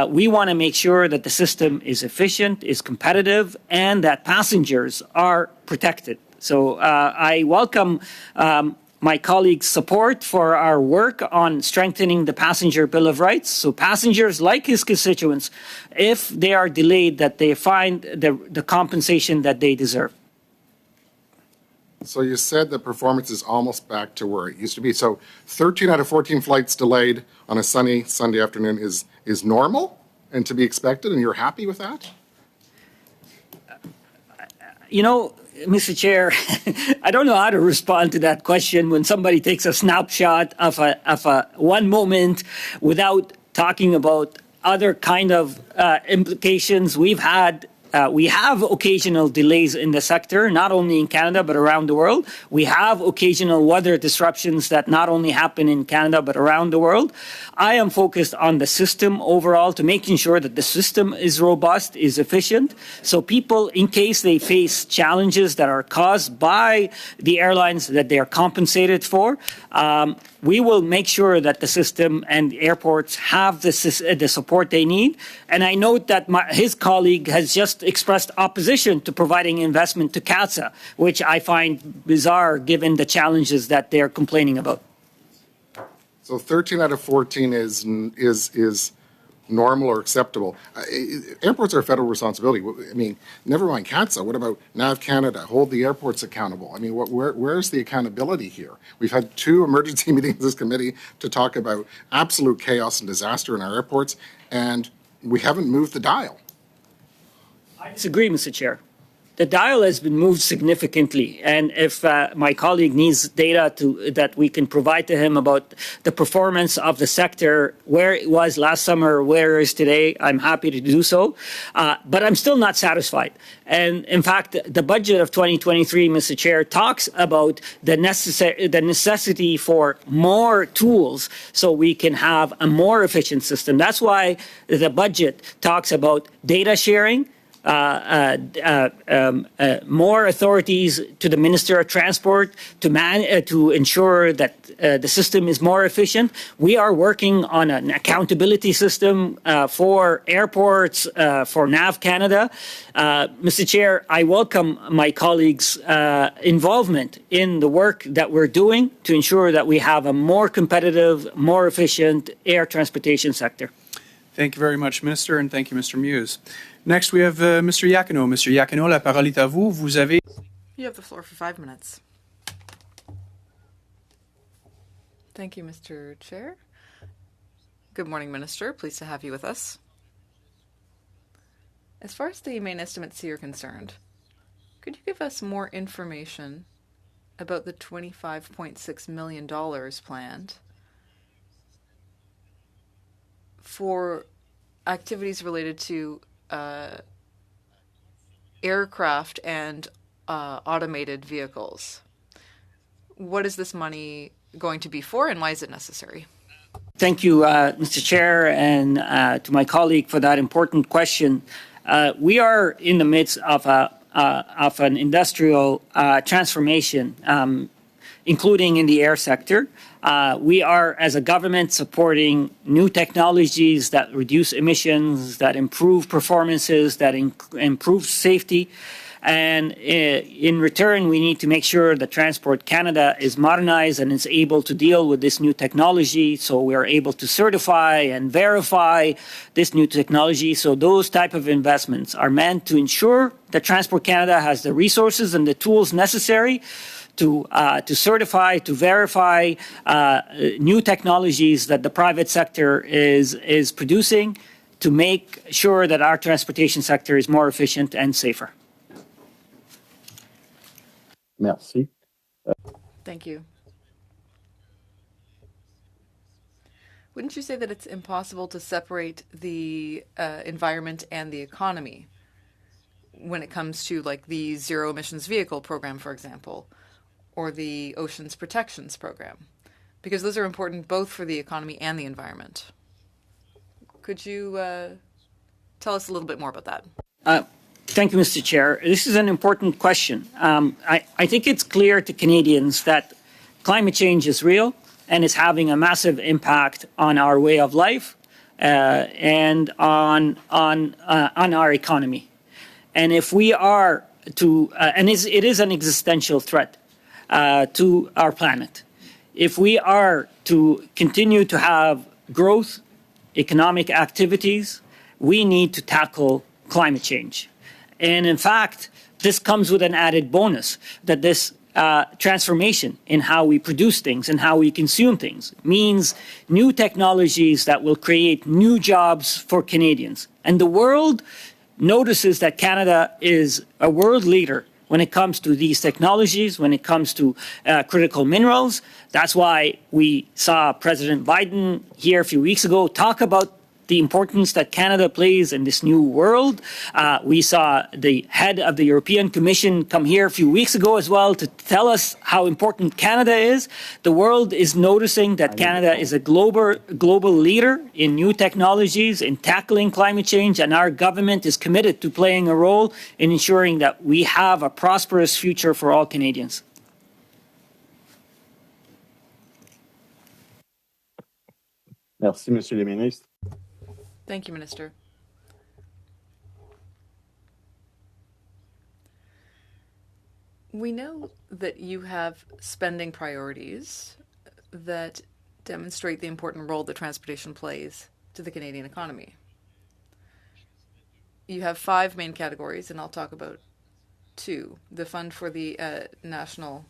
We want to make sure that the system is efficient, is competitive, and that passengers are protected. So I welcome my colleagues' support for our work on strengthening the passenger bill of rights. So passengers, like his constituents, if they are delayed, that they find the compensation that they deserve. So you said that performance is almost back to where it used to be. So 13 out of 14 flights delayed on a sunny Sunday afternoon is normal and to be expected, and you're happy with that? You know, Mr. Chair, I don't know how to respond to that question when somebody takes a snapshot of a one moment without talking about other kind of implications. We have occasional delays in the sector, not only in Canada, but around the world. We have occasional weather disruptions that not only happen in Canada, but around the world. I am focused on the system overall to making sure that the system is robust, is efficient. So people, in case they face challenges that are caused by the airlines, that they are compensated for. We will make sure that the system and the airports have the support they need. And I note that his colleague has just expressed opposition to providing investment to CATSA, which I find bizarre given the challenges that they're complaining about. So 13 out of 14 is normal or acceptable. Airports are a federal responsibility. I mean, never mind CATSA. What about NAV Canada? Hold the airports accountable. I mean, where's the accountability here? We've had 2 emergency meetings of this committee to talk about absolute chaos and disaster in our airports, and we haven't moved the dial. I disagree, Mr. Chair. The dial has been moved significantly, and if my colleague needs data that we can provide to him about the performance of the sector, where it was last summer, where it is today, I'm happy to do so. But I'm still not satisfied. And in fact, the budget of 2023, Mr. Chair, talks about the necessity for more tools so we can have a more efficient system. That's why the budget talks about data sharing, more authorities to the Minister of Transport to ensure that the system is more efficient. We are working on an accountability system for airports, for NAV Canada. Mr. Chair, I welcome my colleagues' involvement in the work that we're doing to ensure that we have a more competitive, more efficient air transportation sector. Thank you very much, Minister, and thank you, Mr. Muse. Next, we have Mr. Iachino. Mr. Iachino, la parole est à vous. Vous avez... You have the floor for 5 minutes. Thank you, Mr. Chair. Good morning, Minister. Pleased to have you with us. As far as the main estimates here are concerned, could you give us more information about the $25.6 million planned for activities related to aircraft and automated vehicles? What is this money going to be for, and why is it necessary? Thank you, Mr. Chair, and to my colleague for that important question. We are in the midst of an industrial transformation, including in the air sector. We are, as a government, supporting new technologies that reduce emissions, that improve performances, that improve safety. And in return, we need to make sure that Transport Canada is modernized and is able to deal with this new technology. So we are able to certify and verify this new technology. So those type of investments are meant to ensure that Transport Canada has the resources and the tools necessary to certify, to verify new technologies that the private sector is producing to make sure that our transportation sector is more efficient and safer. Merci. Thank you. Wouldn't you say that it's impossible to separate the environment and the economy when it comes to like the zero emissions vehicle program, for example, or the Oceans Protections Program? Because those are important both for the economy and the environment. Could you tell us a little bit more about that? Thank you, Mr. Chair. This is an important question. I think it's clear to Canadians that climate change is real and is having a massive impact on our way of life and on our economy. And if we are to, and it is an existential threat to our planet. If we are to continue to have growth, economic activities, we need to tackle climate change. And in fact, this comes with an added bonus that this transformation in how we produce things and how we consume things means new technologies that will create new jobs for Canadians. And the world notices that Canada is a world leader when it comes to these technologies, when it comes to critical minerals. That's why we saw President Biden here a few weeks ago talk about the importance that Canada plays in this new world. We saw the head of the European Commission come here a few weeks ago as well to tell us how important Canada is. The world is noticing that Canada is a global leader in new technologies, in tackling climate change, and our government is committed to playing a role in ensuring that we have a prosperous future for all Canadians. Merci, Monsieur le Ministre. Thank you, Minister. We know that you have spending priorities that demonstrate the important role that transportation plays to the Canadian economy. you have 5 main categories, and I'll talk about 2. The fund for the National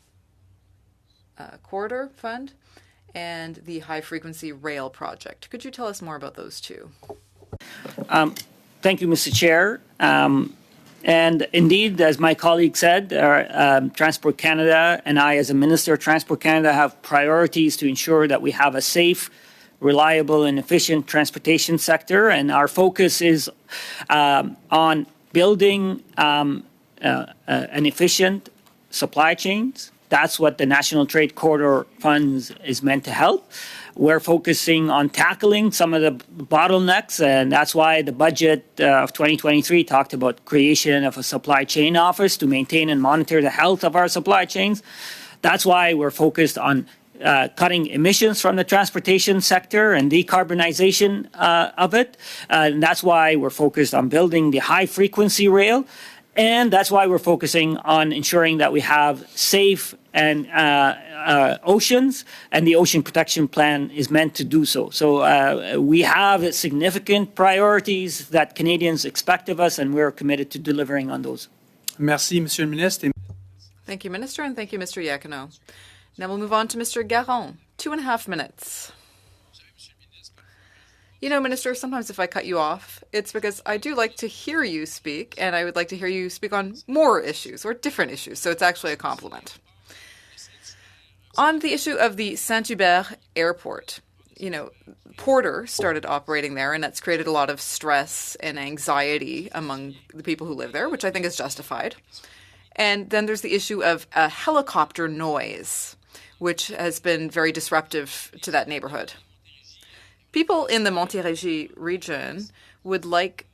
Corridor Fund and the High Frequency Rail Project. Could you tell us more about those 2? Thank you, Mr. Chair. And indeed, as my colleague said, Transport Canada and I, as a Minister of Transport Canada, have priorities to ensure that we have a safe, reliable, and efficient transportation sector. And our focus is on building an efficient supply chains. That's what the National Trade Corridor Funds is meant to help. We're focusing on tackling some of the bottlenecks, and that's why the budget of 2023 talked about creation of a supply chain office to maintain and monitor the health of our supply chains. That's why we're focused on cutting emissions from the transportation sector and decarbonization of it. And that's why we're focused on building the high-frequency rail. And that's why we're focusing on ensuring that we have safe and oceans, and the Ocean Protection Plan is meant to do so. So we have significant priorities that Canadians expect of us, and we're committed to delivering on those. Merci, Monsieur le Ministre. Thank you, Minister, and thank you, Mr. Iacono. Now we'll move on to Mr. Garon. 2.5 minutes. You know, Minister, sometimes if I cut you off, it's because I do like to hear you speak, and I would like to hear you speak on more issues or different issues, so it's actually a compliment. On the issue of the Saint-Hubert Airport, you know, Porter started operating there, and that's created a lot of stress and anxiety among the people who live there, which I think is justified. And then there's the issue of a helicopter noise, which has been very disruptive to that neighborhood. People in the Montérégie region would like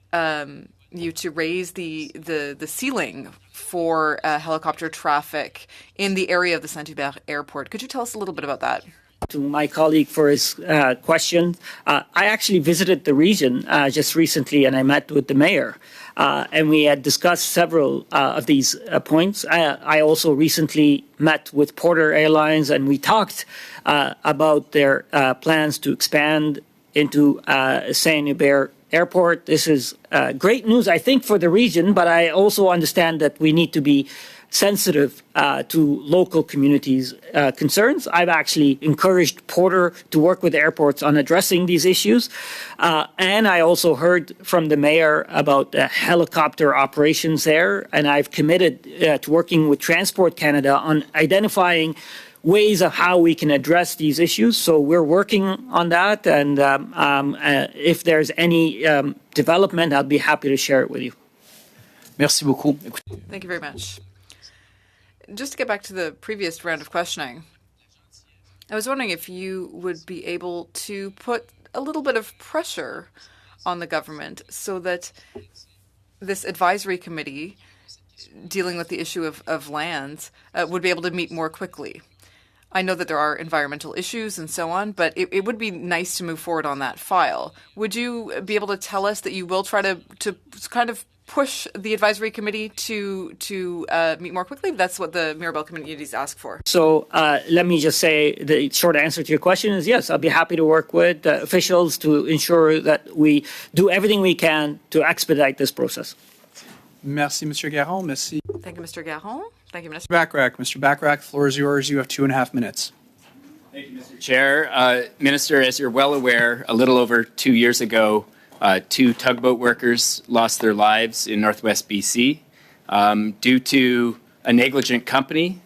you to raise the ceiling for helicopter traffic in the area of the Saint-Hubert Airport. Could you tell us a little bit about that? To my colleague for his question. I actually visited the region just recently, and I met with the mayor, and we had discussed several of these points. I also recently met with Porter Airlines, and we talked about their plans to expand into Saint-Hubert Airport. This is great news, I think, for the region, but I also understand that we need to be sensitive to local communities' concerns. I've actually encouraged Porter to work with airports on addressing these issues. And I also heard from the mayor about helicopter operations there, and I've committed to working with Transport Canada on identifying ways of how we can address these issues. So we're working on that, and if there's any development, I'll be happy to share it with you. Merci beaucoup. Thank you very much. Just to get back to the previous round of questioning, I was wondering if you would be able to put a little bit of pressure on the government so that this advisory committee dealing with the issue of lands would be able to meet more quickly. I know that there are environmental issues and so on, but it would be nice to move forward on that file. Would you be able to tell us that you will try to kind of push the advisory committee to meet more quickly? That's what the Mirabel communities ask for. So let me just say the short answer to your question is yes, I'll be happy to work with officials to ensure that we do everything we can to expedite this process. Merci, Monsieur Garon. Merci. Thank you, Mr. Garon. Thank you, Minister. Backrack. Mr. Backrack, the floor is yours. You have 2.5 minutes. Thank you, Mr. Chair. Minister, as you're well aware, a little over 2 years ago, 2 tugboat workers lost their lives in Northwest BC due to a negligent company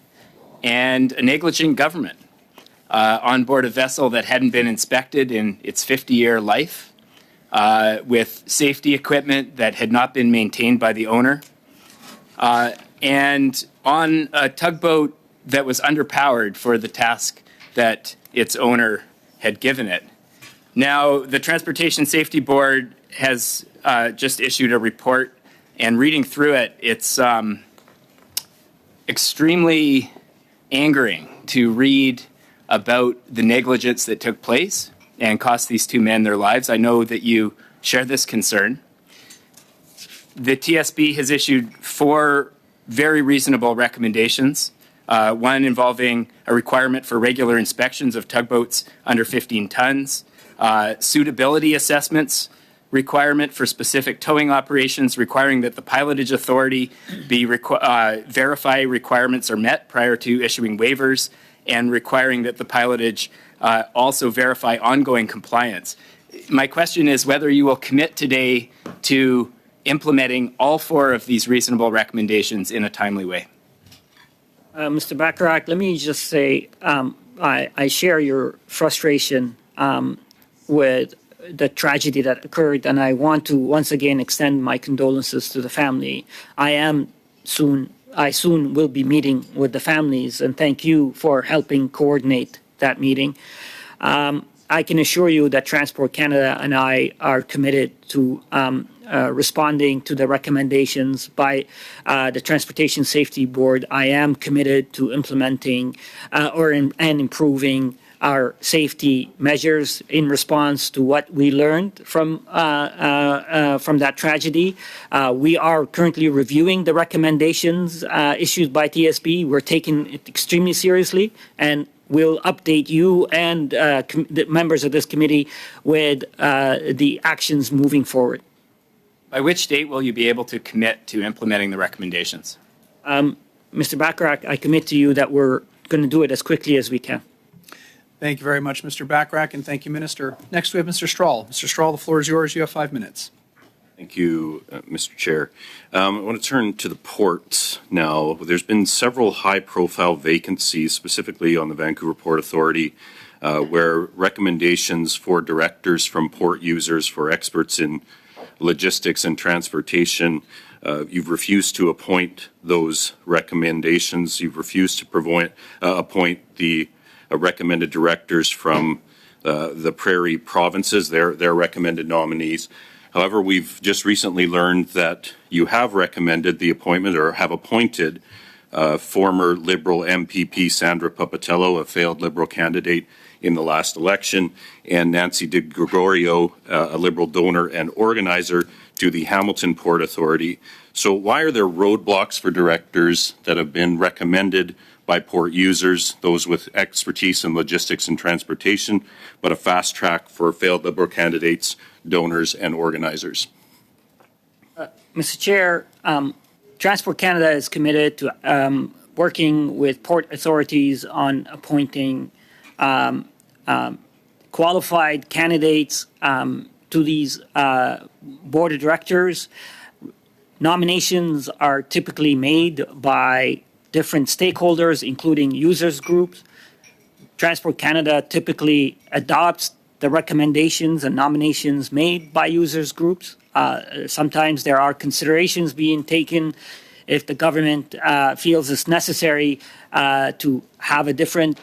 and a negligent government on board a vessel that hadn't been inspected in its 50-year life, with safety equipment that had not been maintained by the owner, and on a tugboat that was underpowered for the task that its owner had given it. Now, the Transportation Safety Board has just issued a report, and reading through it, it's extremely angering to read about the negligence that took place and cost these 2 men their lives. I know that you share this concern. The TSB has issued 4 very reasonable recommendations, one involving a requirement for regular inspections of tugboats under 15 tons, suitability assessments requirement for specific towing operations, requiring that the pilotage authority verify requirements are met prior to issuing waivers, and requiring that the pilotage also verify ongoing compliance. My question is whether you will commit today to implementing all 4 of these reasonable recommendations in a timely way. Mr. Bacharach, let me just say I share your frustration with the tragedy that occurred, and I want to once again extend my condolences to the family. I soon will be meeting with the families, and thank you for helping coordinate that meeting. I can assure you that Transport Canada and I are committed to responding to the recommendations by the Transportation Safety Board. I am committed to implementing and improving our safety measures in response to what we learned from that tragedy. We are currently reviewing the recommendations issued by TSB. We're taking it extremely seriously, and we'll update you and the members of this committee with the actions moving forward. By which date will you be able to commit to implementing the recommendations? Mr. Bacharach, I commit to you that we're going to do it as quickly as we can. Thank you very much, Mr. Bacharach, and thank you, Minister. Next, we have Mr. Strahl. Mr. Strahl, the floor is yours. You have 5 minutes. Thank you, Mr. Chair. I want to turn to the ports now. There's been several high-profile vacancies, specifically on the Vancouver Port Authority, where recommendations for directors from port users, for experts in logistics and transportation, you've refused to appoint those recommendations. You've refused to appoint the recommended directors from the prairie provinces, their recommended nominees. However, we've just recently learned that you have recommended the appointment or have appointed former Liberal MPP Sandra Papatello, a failed Liberal candidate in the last election, and Nancy De Gregorio, a Liberal donor and organizer to the Hamilton Port Authority. So why are there roadblocks for directors that have been recommended by port users, those with expertise in logistics and transportation, but a fast track for failed Liberal candidates, donors, and organizers? Mr. Chair, Transport Canada is committed to working with port authorities on appointing qualified candidates to these board of directors. Nominations are typically made by different stakeholders, including users groups. Transport Canada typically adopts the recommendations and nominations made by users groups. Sometimes there are considerations being taken if the government feels it's necessary to have a different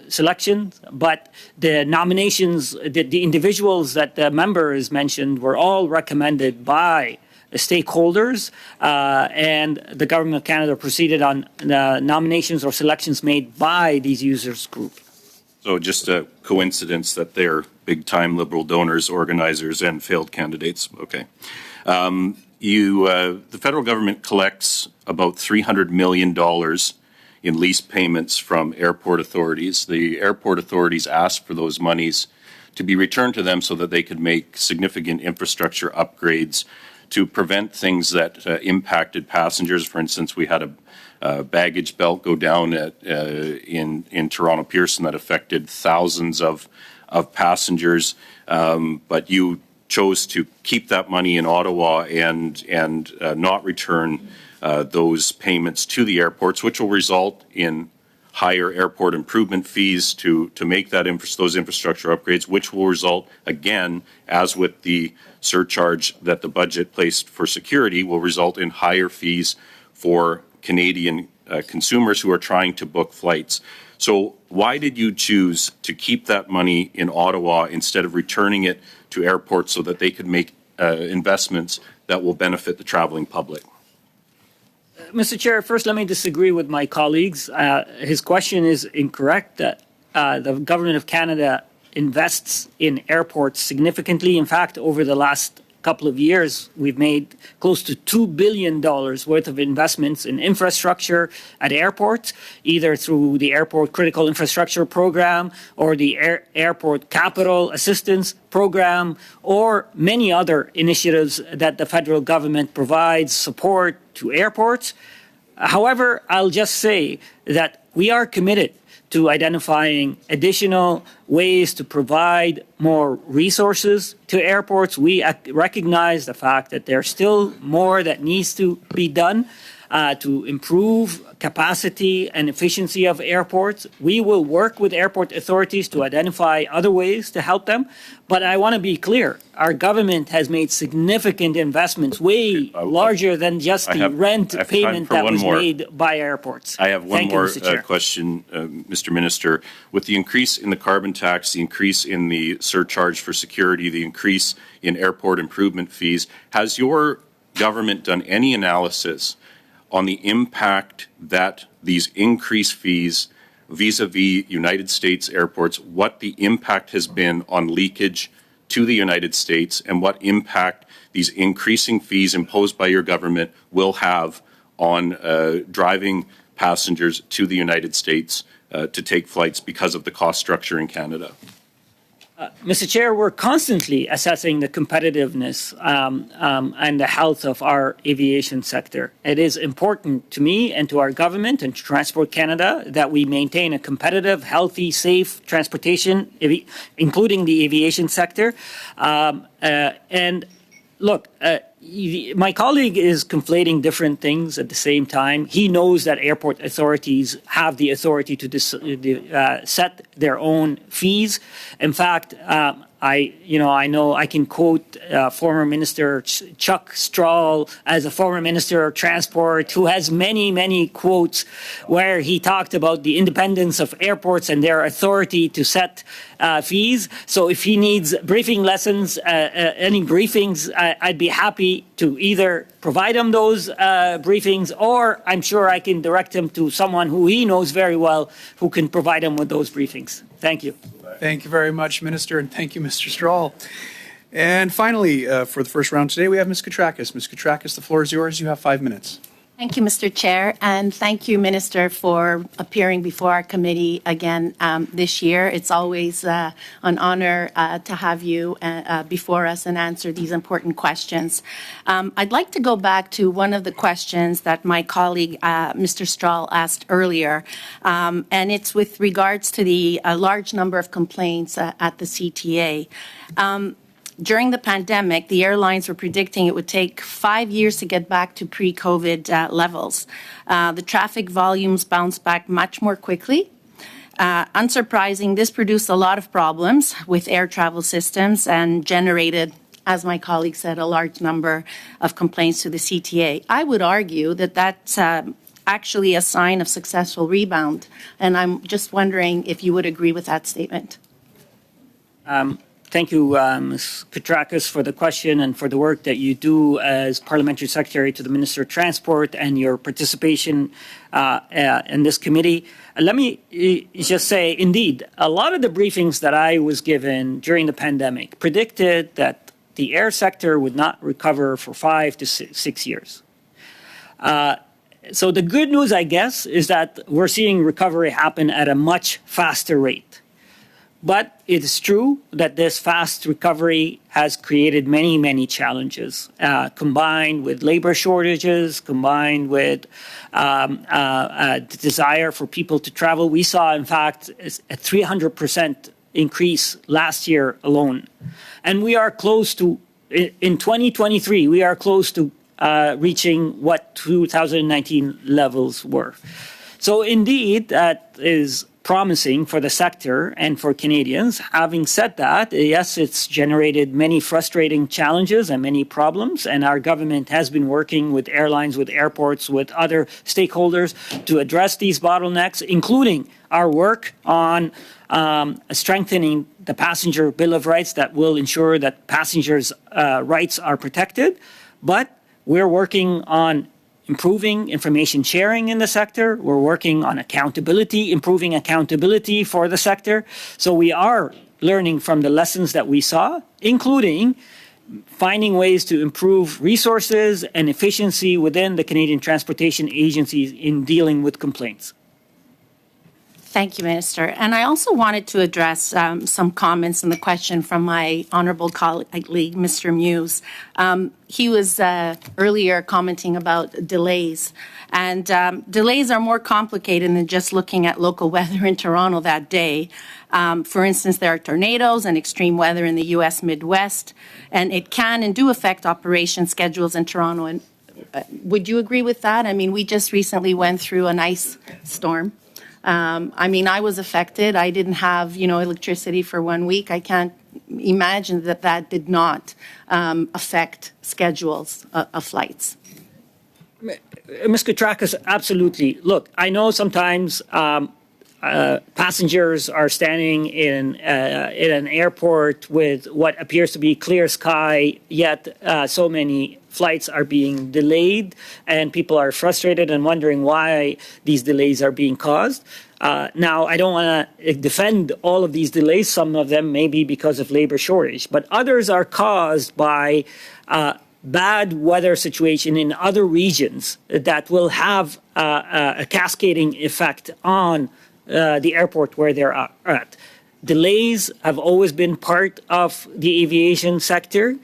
selection. But the nominations, the individuals that the members mentioned were all recommended by the stakeholders, and the Government of Canada proceeded on the nominations or selections made by these users group. So just a coincidence that they're big-time Liberal donors, organizers, and failed candidates. Okay. The federal government collects about $300 million in lease payments from airport authorities. The airport authorities ask for those monies to be returned to them so that they could make significant infrastructure upgrades to prevent things that impacted passengers. For instance, we had a baggage belt go down in Toronto Pearson that affected thousands of passengers, but you chose to keep that money in Ottawa and not return those payments to the airports, which will result in higher airport improvement fees to make those infrastructure upgrades, which will result, again, as with the surcharge that the budget placed for security, will result in higher fees for Canadian consumers who are trying to book flights. So why did you choose to keep that money in Ottawa instead of returning it to airports so that they could make investments that will benefit the traveling public? Mr. Chair, first let me disagree with my colleagues. His question is incorrect. The Government of Canada invests in airports significantly. In fact, over the last couple of years, we've made close to $2 billion worth of investments in infrastructure at airports, either through the Airport Critical Infrastructure Program or the Airport Capital Assistance Program, or many other initiatives that the federal government provides support to airports. However, I'll just say that we are committed to identifying additional ways to provide more resources to airports. We recognize the fact that there's still more that needs to be done to improve capacity and efficiency of airports. We will work with airport authorities to identify other ways to help them. But I want to be clear, our government has made significant investments, way larger than just the rent payment that was made by airports. I have one more Mr. question, Mr. Minister. With the increase in the carbon tax, the increase in the surcharge for security, the increase in airport improvement fees, has your government done any analysis on the impact that these increased fees vis-a-vis United States airports, what the impact has been on leakage to the United States, and what impact these increasing fees imposed by your government will have on driving passengers to the United States to take flights because of the cost structure in Canada? Mr. Chair, we're constantly assessing the competitiveness and the health of our aviation sector. It is important to me and to our government and to Transport Canada that we maintain a competitive, healthy, safe transportation, including the aviation sector. And look, my colleague is conflating different things at the same time. He knows that airport authorities have the authority to set their own fees. In fact, I know I can quote former Minister Chuck Strahl as a former Minister of Transport, who has many, many quotes where he talked about the independence of airports and their authority to set fees. So if he needs briefing lessons, any briefings, I'd be happy to either provide him those briefings, or I'm sure I can direct him to someone who he knows very well who can provide him with those briefings. Thank you. Thank you very much, Minister, and thank you, Mr. Strahl. And finally, for the first round today, we have Ms. Katrakis. Ms. Katrakis, the floor is yours. You have 5 minutes. Thank you, Mr. Chair, and thank you, Minister, for appearing before our committee again this year. It's always an honor to have you before us and answer these important questions. I'd like to go back to one of the questions that my colleague, Mr. Strahl, asked earlier, and it's with regards to the large number of complaints at the CTA. During the pandemic, the airlines were predicting it would take 5 years to get back to pre-COVID levels. The traffic volumes bounced back much more quickly. Unsurprising, this produced a lot of problems with air travel systems and generated, as my colleague said, a large number of complaints to the CTA. I would argue that that's actually a sign of successful rebound, and I'm just wondering if you would agree with that statement. Thank you, Ms. Katrakis, for the question and for the work that you do as Parliamentary Secretary to the Minister of Transport and your participation in this committee. Let me just say, indeed, a lot of the briefings that I was given during the pandemic predicted that the air sector would not recover for 5 to 6 years. So the good news, I guess, is that we're seeing recovery happen at a much faster rate. But it is true that this fast recovery has created many, many challenges, combined with labor shortages, combined with the desire for people to travel. We saw, in fact, a 300% increase last year alone. And we are close to, in 2023, we are close to reaching what 2019 levels were. So indeed, that is promising for the sector and for Canadians. Having said that, yes, it's generated many frustrating challenges and many problems, and our government has been working with airlines, with airports, with other stakeholders to address these bottlenecks, including our work on strengthening the passenger Bill of Rights that will ensure that passengers' rights are protected. But we're working on improving information sharing in the sector. We're working on accountability, improving accountability for the sector. So we are learning from the lessons that we saw, including finding ways to improve resources and efficiency within the Canadian transportation agencies in dealing with complaints. Thank you, Minister. And I also wanted to address some comments and the question from my honorable colleague, Mr. Muse. He was earlier commenting about delays. And delays are more complicated than just looking at local weather in Toronto that day. For instance, there are tornadoes and extreme weather in the U.S. Midwest, and it can and do affect operation schedules in Toronto. And would you agree with that? I mean, we just recently went through an ice storm. I mean, I was affected. I didn't have, electricity for 1 week. I can't imagine that did not affect schedules of flights. Ms. Koutrakis, absolutely. Look, I know sometimes passengers are standing in an airport with what appears to be clear sky, yet so many flights are being delayed, and people are frustrated and wondering why these delays are being caused. Now, I don't want to defend all of these delays. Some of them may be because of labor shortage, but others are caused by bad weather situation in other regions that will have a cascading effect on the airport where they're at. Delays have always been part of the aviation sector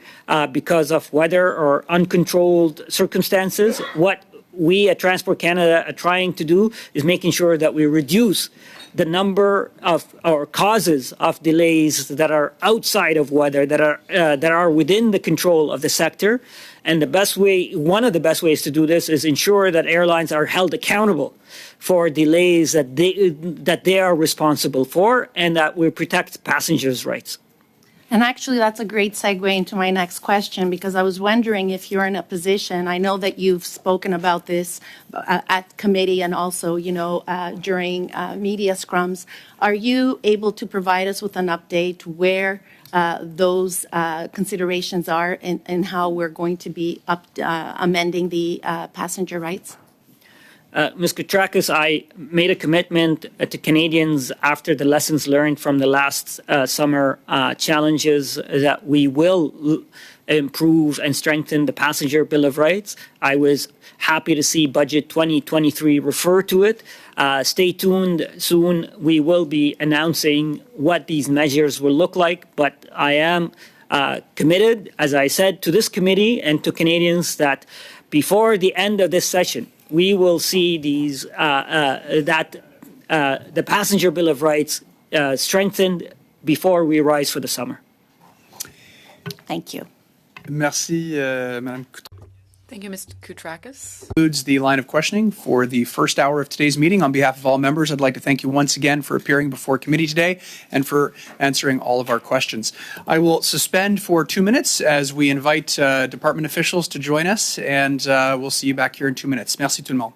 because of weather or uncontrolled circumstances. What we at Transport Canada are trying to do is making sure that we reduce the number of or causes of delays that are outside of weather, that are within the control of the sector. And one of the best ways to do this is ensure that airlines are held accountable for delays that they are responsible for, and that we protect passengers' rights. And actually, that's a great segue into my next question, because I was wondering if you're in a position, I know that you've spoken about this at committee and also, during media scrums. Are you able to provide us with an update where those considerations are and how we're going to be amending the passenger rights? Ms. Koutrakis, I made a commitment to Canadians after the lessons learned from the last summer challenges that we will improve and strengthen the Passenger Bill of Rights. I was happy to see Budget 2023 refer to it. Stay tuned. Soon we will be announcing what these measures will look like, but I am committed, as I said, to this committee and to Canadians that before the end of this session, we will see the Passenger Bill of Rights strengthened before we rise for the summer. Thank you. Merci, Madame Koutrakis. Thank you, Mr. Koutrakis. Concludes the line of questioning for the first hour of today's meeting. On behalf of all members, I'd like to thank you once again for appearing before committee today and for answering all of our questions. I will suspend for 2 minutes as we invite department officials to join us, and we'll see you back here in 2 minutes. Merci tout le monde.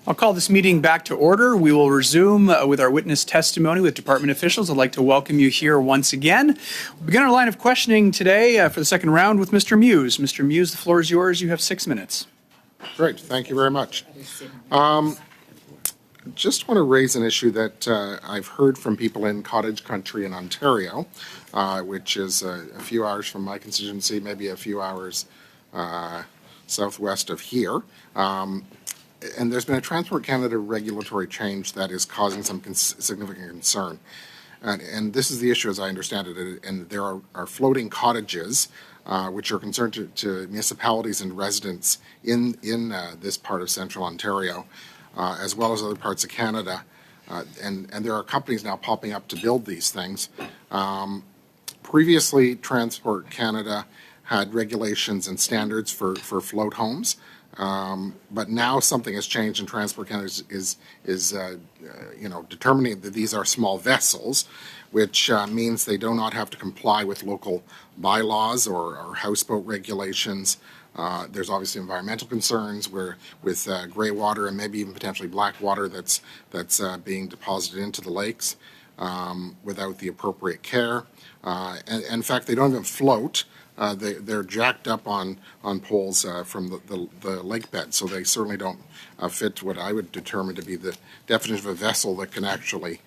I'll call this meeting back to order. We will resume with our witness testimony with department officials. I'd like to welcome you here once again. We'll begin our line of questioning today for the second round with Mr. Muse. Mr. Muse, the floor is yours. You have 6 minutes. Great, thank you very much. Just want to raise an issue that I've heard from people in cottage country in Ontario, which is a few hours from my constituency, maybe a few hours southwest of here. And there's been a Transport Canada regulatory change that is causing some significant concern. And this is the issue as I understand it. And there are floating cottages which are concerned to municipalities and residents in this part of central Ontario, as well as other parts of Canada. And there are companies now popping up to build these things. Previously, Transport Canada had regulations and standards for float homes. But now something has changed, and Transport Canada is determining that these are small vessels, which means they do not have to comply with local bylaws or houseboat regulations. There's obviously environmental concerns with grey water and maybe even potentially black water that's being deposited into the lakes without the appropriate care. And in fact, they don't even float. They're jacked up on poles from the lake bed, so they certainly don't fit what I would determine to be the definition of a vessel that can actually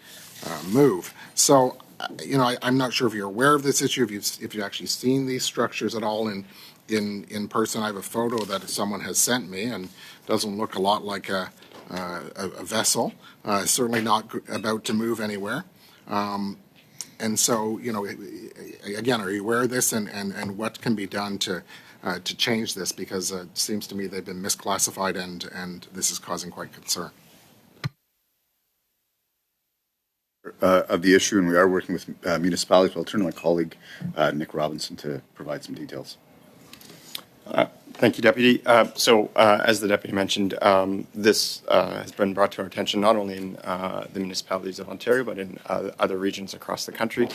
move. So, I'm not sure if you're aware of this issue, if you've actually seen these structures at all in person. I have a photo that someone has sent me, and doesn't look a lot like a vessel. Certainly not about to move anywhere. And so, again, are you aware of this, and what can be done to change this? Because it seems to me they've been misclassified, and this is causing quite concern. Of the issue, and we are working with municipalities. I'll turn to my colleague, Nick Robinson, to provide some details. Thank you, Deputy. As the Deputy mentioned, this has been brought to our attention not only in the municipalities of Ontario, but in other regions across the country.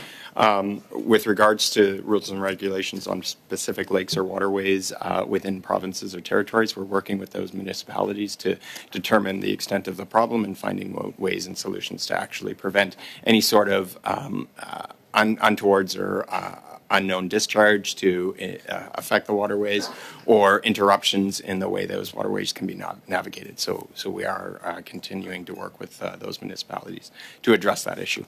With regards to rules and regulations on specific lakes or waterways within provinces or territories, we're working with those municipalities to determine the extent of the problem and finding ways and solutions to actually prevent any sort of untowards or unknown discharge to affect the waterways, or interruptions in the way those waterways can be navigated. So we are continuing to work with those municipalities to address that issue.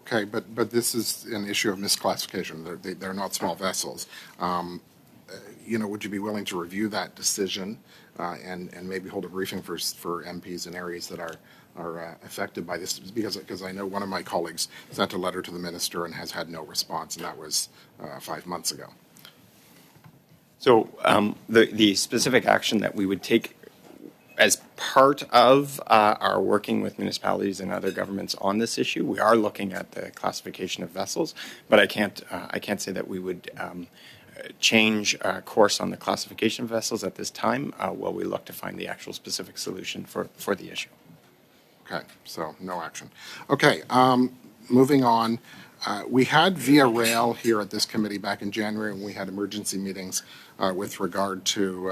Okay, but this is an issue of misclassification. They're not small vessels. Would you be willing to review that decision and maybe hold a briefing for MPs in areas that are affected by this, because I know one of my colleagues sent a letter to the minister and has had no response, and that was 5 months ago. So the specific action that we would take as part of our working with municipalities and other governments on this issue, we are looking at the classification of vessels, but I can't say that we would change course on the classification of vessels at this time while we look to find the actual specific solution for the issue. Okay, so no action. Okay, moving on. We had Via Rail here at this committee back in January when we had emergency meetings with regard to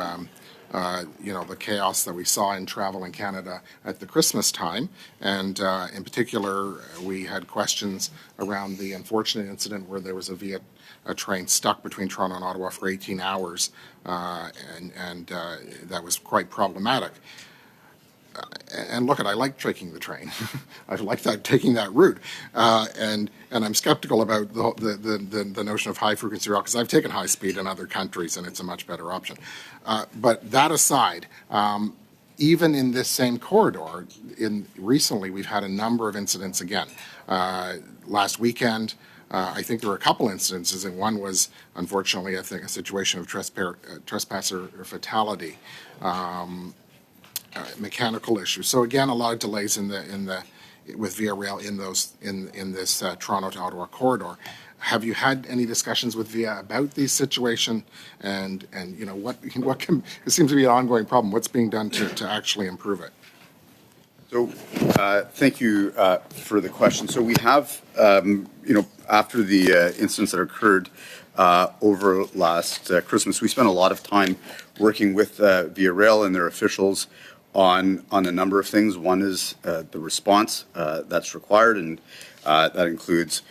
the chaos that we saw in travel in Canada at the Christmas time. And in particular, we had questions around the unfortunate incident where there was a train stuck between Toronto and Ottawa for 18 hours, and that was quite problematic. And look, I like taking the train. I like taking that route, and I'm skeptical about the notion of high frequency rail, because I've taken high speed in other countries, and it's a much better option. But that aside, even in this same corridor, recently we've had a number of incidents again. Last weekend, I think there were a couple incidences, and one was, unfortunately, I think a situation of trespasser fatality. Mechanical issues. So again, a lot of delays with Via Rail in this Toronto to Ottawa corridor. Have you had any discussions with Via about these situation, and what can, it seems to be an ongoing problem. What's being done to actually improve it? So thank you for the question. So we have after the incidents that occurred over last Christmas, we spent a lot of time working with Via Rail and their officials on a number of things. One is the response that's required, and that includes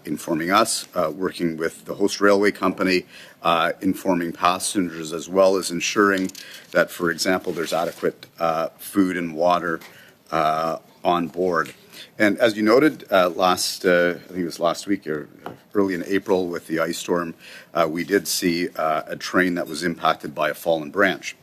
informing us, working with the host railway company, informing passengers, as well as ensuring that, for example, there's adequate food and water on board. And as you noted, I think it was last week or early in April with the ice storm, we did see a train that was impacted by a fallen branch.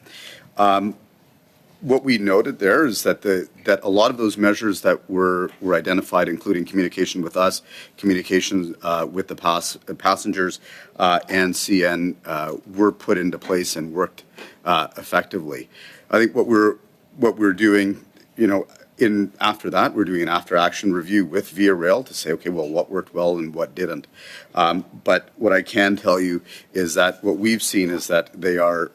What we noted there is that that a lot of those measures that were identified, including communication with us, communication with the passengers and CN, were put into place and worked effectively. I think what we're doing, after that, we're doing an after-action review with Via Rail to say, okay, well, what worked well and what didn't. But what I can tell you is that what we've seen is that they are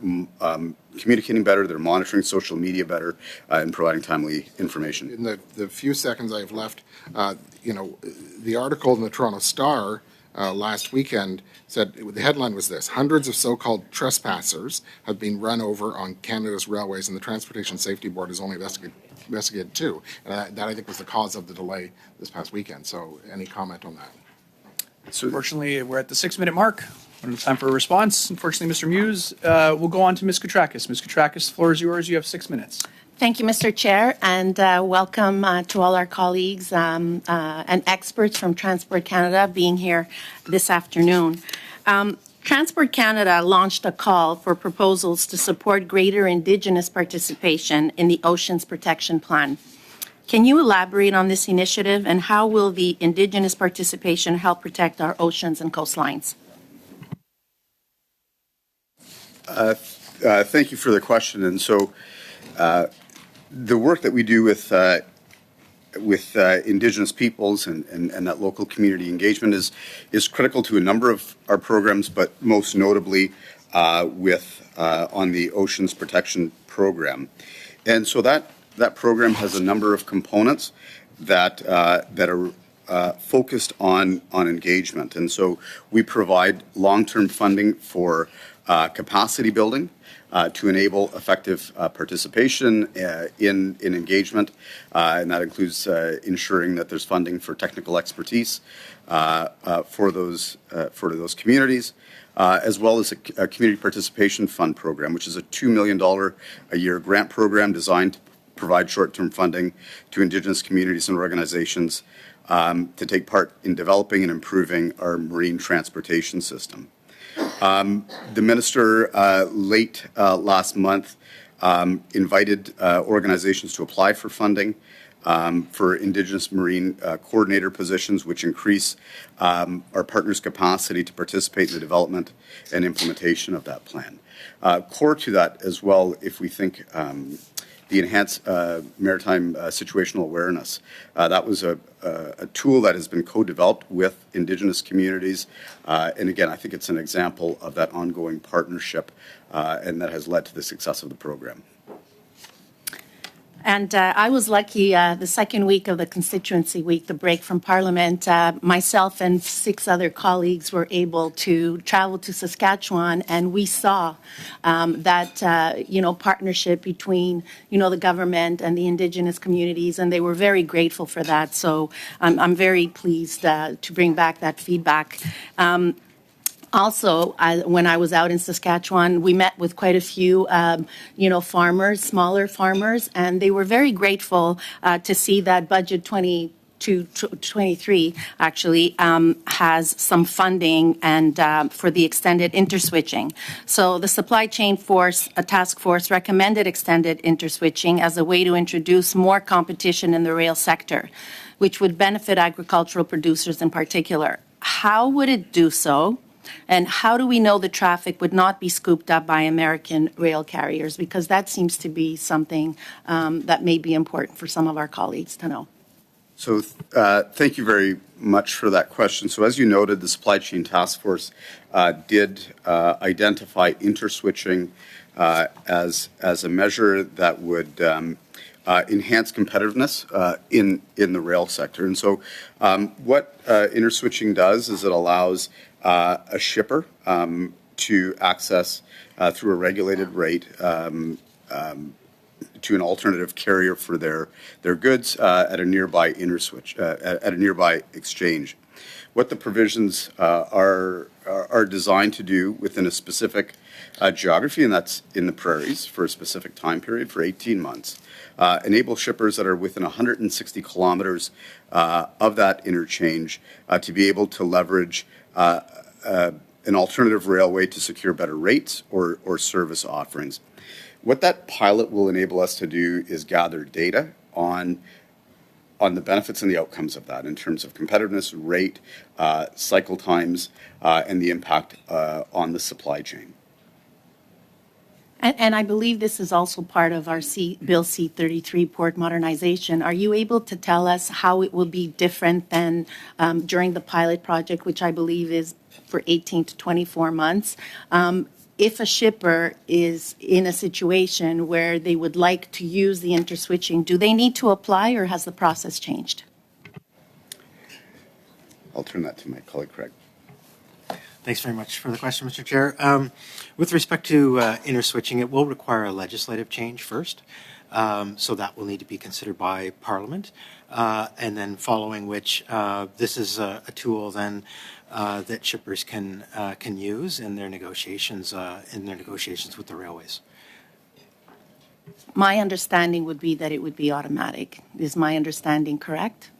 communicating better, they're monitoring social media better, and providing timely information. In the few seconds I have left, the article in the Toronto Star last weekend said, the headline was this: hundreds of so-called trespassers have been run over on Canada's railways, and the Transportation Safety Board is only investigated too. And that I think was the cause of the delay this past weekend. So any comment on that? So unfortunately, we're at the 6-minute mark. Time for a response. Unfortunately, Mr. Muse, we'll go on to Ms. Katrakis. Ms. Katrakis, the floor is yours. You have 6 minutes. Thank you, Mr. Chair, and welcome to all our colleagues and experts from Transport Canada being here this afternoon. Transport Canada launched a call for proposals to support greater Indigenous participation in the Oceans Protection Plan. Can you elaborate on this initiative, and how will the Indigenous participation help protect our oceans and coastlines? Thank you for the question. And so the work that we do with Indigenous peoples and that local community engagement is critical to a number of our programs, but most notably on the Oceans Protection Program. And so that program has a number of components that are focused on engagement. And so we provide long-term funding for capacity building to enable effective participation in engagement, and that includes ensuring that there's funding for technical expertise for those communities, as well as a community participation fund program, which is a $2 million a year grant program designed to provide short-term funding to Indigenous communities and organizations to take part in developing and improving our marine transportation system. The minister late last month invited organizations to apply for funding for Indigenous marine coordinator positions, which increase our partners' capacity to participate in the development and implementation of that plan. Core to that as well, if we think the enhanced maritime situational awareness. That was a tool that has been co-developed with Indigenous communities. And again, I think it's an example of that ongoing partnership and that has led to the success of the program. And I was lucky the second week of the constituency week, the break from Parliament, myself and 6 other colleagues were able to travel to Saskatchewan, and we saw that, partnership between, the government and the Indigenous communities, and they were very grateful for that. So I'm very pleased to bring back that feedback. Also, when I was out in Saskatchewan, we met with quite a few, farmers, smaller farmers, and they were very grateful to see that Budget 22-23 actually has some funding and for the extended interswitching. So the Supply Chain Task Force recommended extended interswitching as a way to introduce more competition in the rail sector, which would benefit agricultural producers in particular. How would it do so? And how do we know the traffic would not be scooped up by American rail carriers? Because that seems to be something that may be important for some of our colleagues to know. So thank you very much for that question. So as you noted, the Supply Chain Task Force did identify interswitching as a measure that would enhance competitiveness in the rail sector. And so what interswitching does is it allows a shipper to access through a regulated rate to an alternative carrier for their goods at a nearby at a nearby exchange. What the provisions are designed to do within a specific geography, and that's in the prairies for a specific time period for 18 months, enable shippers that are within 160 kilometers of that interchange to be able to leverage an alternative railway to secure better rates or service offerings. What that pilot will enable us to do is gather data on the benefits and the outcomes of that in terms of competitiveness, rate, cycle times, and the impact on the supply chain. And I believe this is also part of our Bill C-33 port modernization. Are you able to tell us how it will be different than during the pilot project, which I believe is for 18 to 24 months? If a shipper is in a situation where they would like to use the interswitching, do they need to apply or has the process changed? I'll turn that to my colleague, Craig. Thanks very much for the question, Mr. Chair. With respect to interswitching, it will require a legislative change first. So that will need to be considered by Parliament. And then following which, this is a tool then that shippers can use in their negotiations with the railways. My understanding would be that it would be automatic. Is my understanding correct?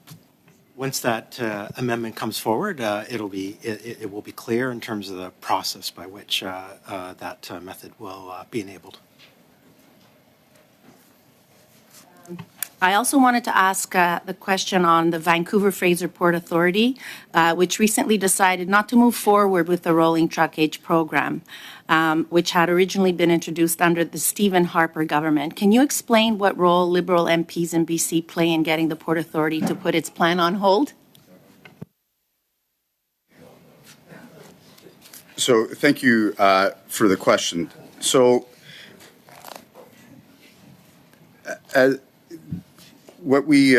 Once that amendment comes forward, it will be clear in terms of the process by which that method will be enabled. I also wanted to ask the question on the Vancouver Fraser Port Authority, which recently decided not to move forward with the rolling truckage program, which had originally been introduced under the Stephen Harper government. Can you explain what role Liberal MPs in BC play in getting the Port Authority to put its plan on hold? So thank you for the question. So what we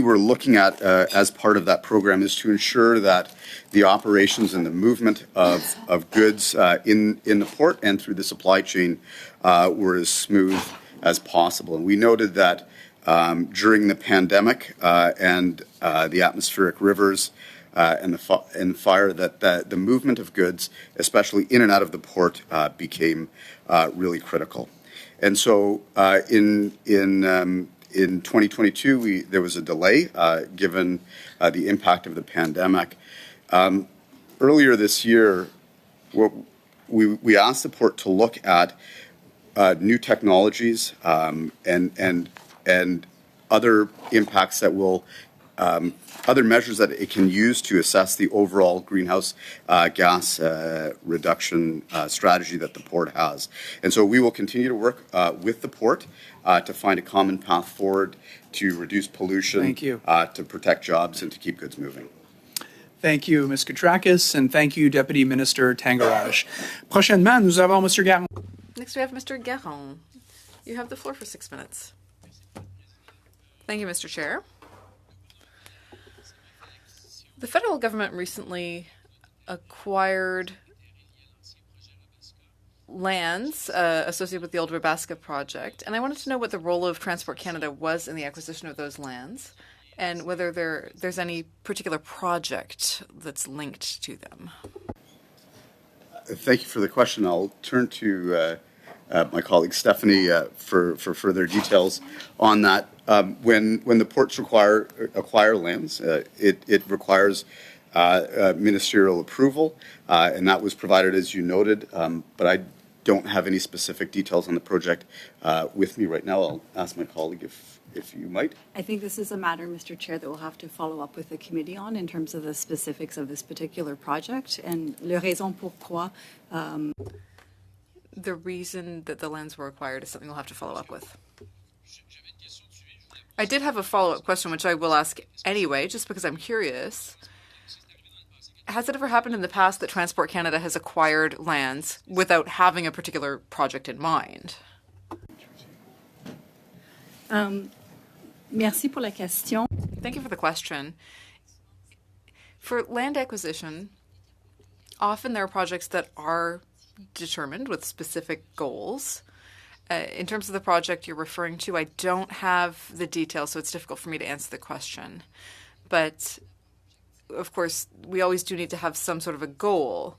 were looking at as part of that program is to ensure that the operations and the movement of goods in the port and through the supply chain were as smooth as possible. And we noted that during the pandemic and the atmospheric rivers and the fire, that the movement of goods, especially in and out of the port, became really critical. And so in 2022, there was a delay given the impact of the pandemic. Earlier this year, we asked the port to look at new technologies and other impacts that will other measures that it can use to assess the overall greenhouse gas reduction strategy that the port has. And so we will continue to work with the port to find a common path forward to reduce pollution, Thank you. To protect jobs, and to keep goods moving. Thank you, Ms. Katrakis, and thank you, Deputy Minister Tangaraj. Prochainement, nous avons Monsieur Garon. Next, we have Mr. Guérin. You have the floor for 6 minutes. Thank you, Mr. Chair. The federal government recently acquired lands associated with the Old Rabaska project, and I wanted to know what the role of Transport Canada was in the acquisition of those lands, and whether there's any particular project that's linked to them. Thank you for the question. I'll turn to my colleague Stephanie for further details on that. When the ports acquire lands, it requires ministerial approval, and that was provided, as you noted, but I don't have any specific details on the project with me right now. I'll ask my colleague if you might. I think this is a matter, Mr. Chair, that we'll have to follow up with the committee on in terms of the specifics of this particular project and le raison pourquoi. The reason that the lands were acquired is something we'll have to follow up with. I did have a follow-up question, which I will ask anyway, just because I'm curious. Has it ever happened in the past that Transport Canada has acquired lands without having a particular project in mind? Merci pour la question. Thank you for the question. For land acquisition, often there are projects that are determined with specific goals, In terms of the project you're referring to, I don't have the details, so it's difficult for me to answer the question. But, of course, we always do need to have some sort of a goal.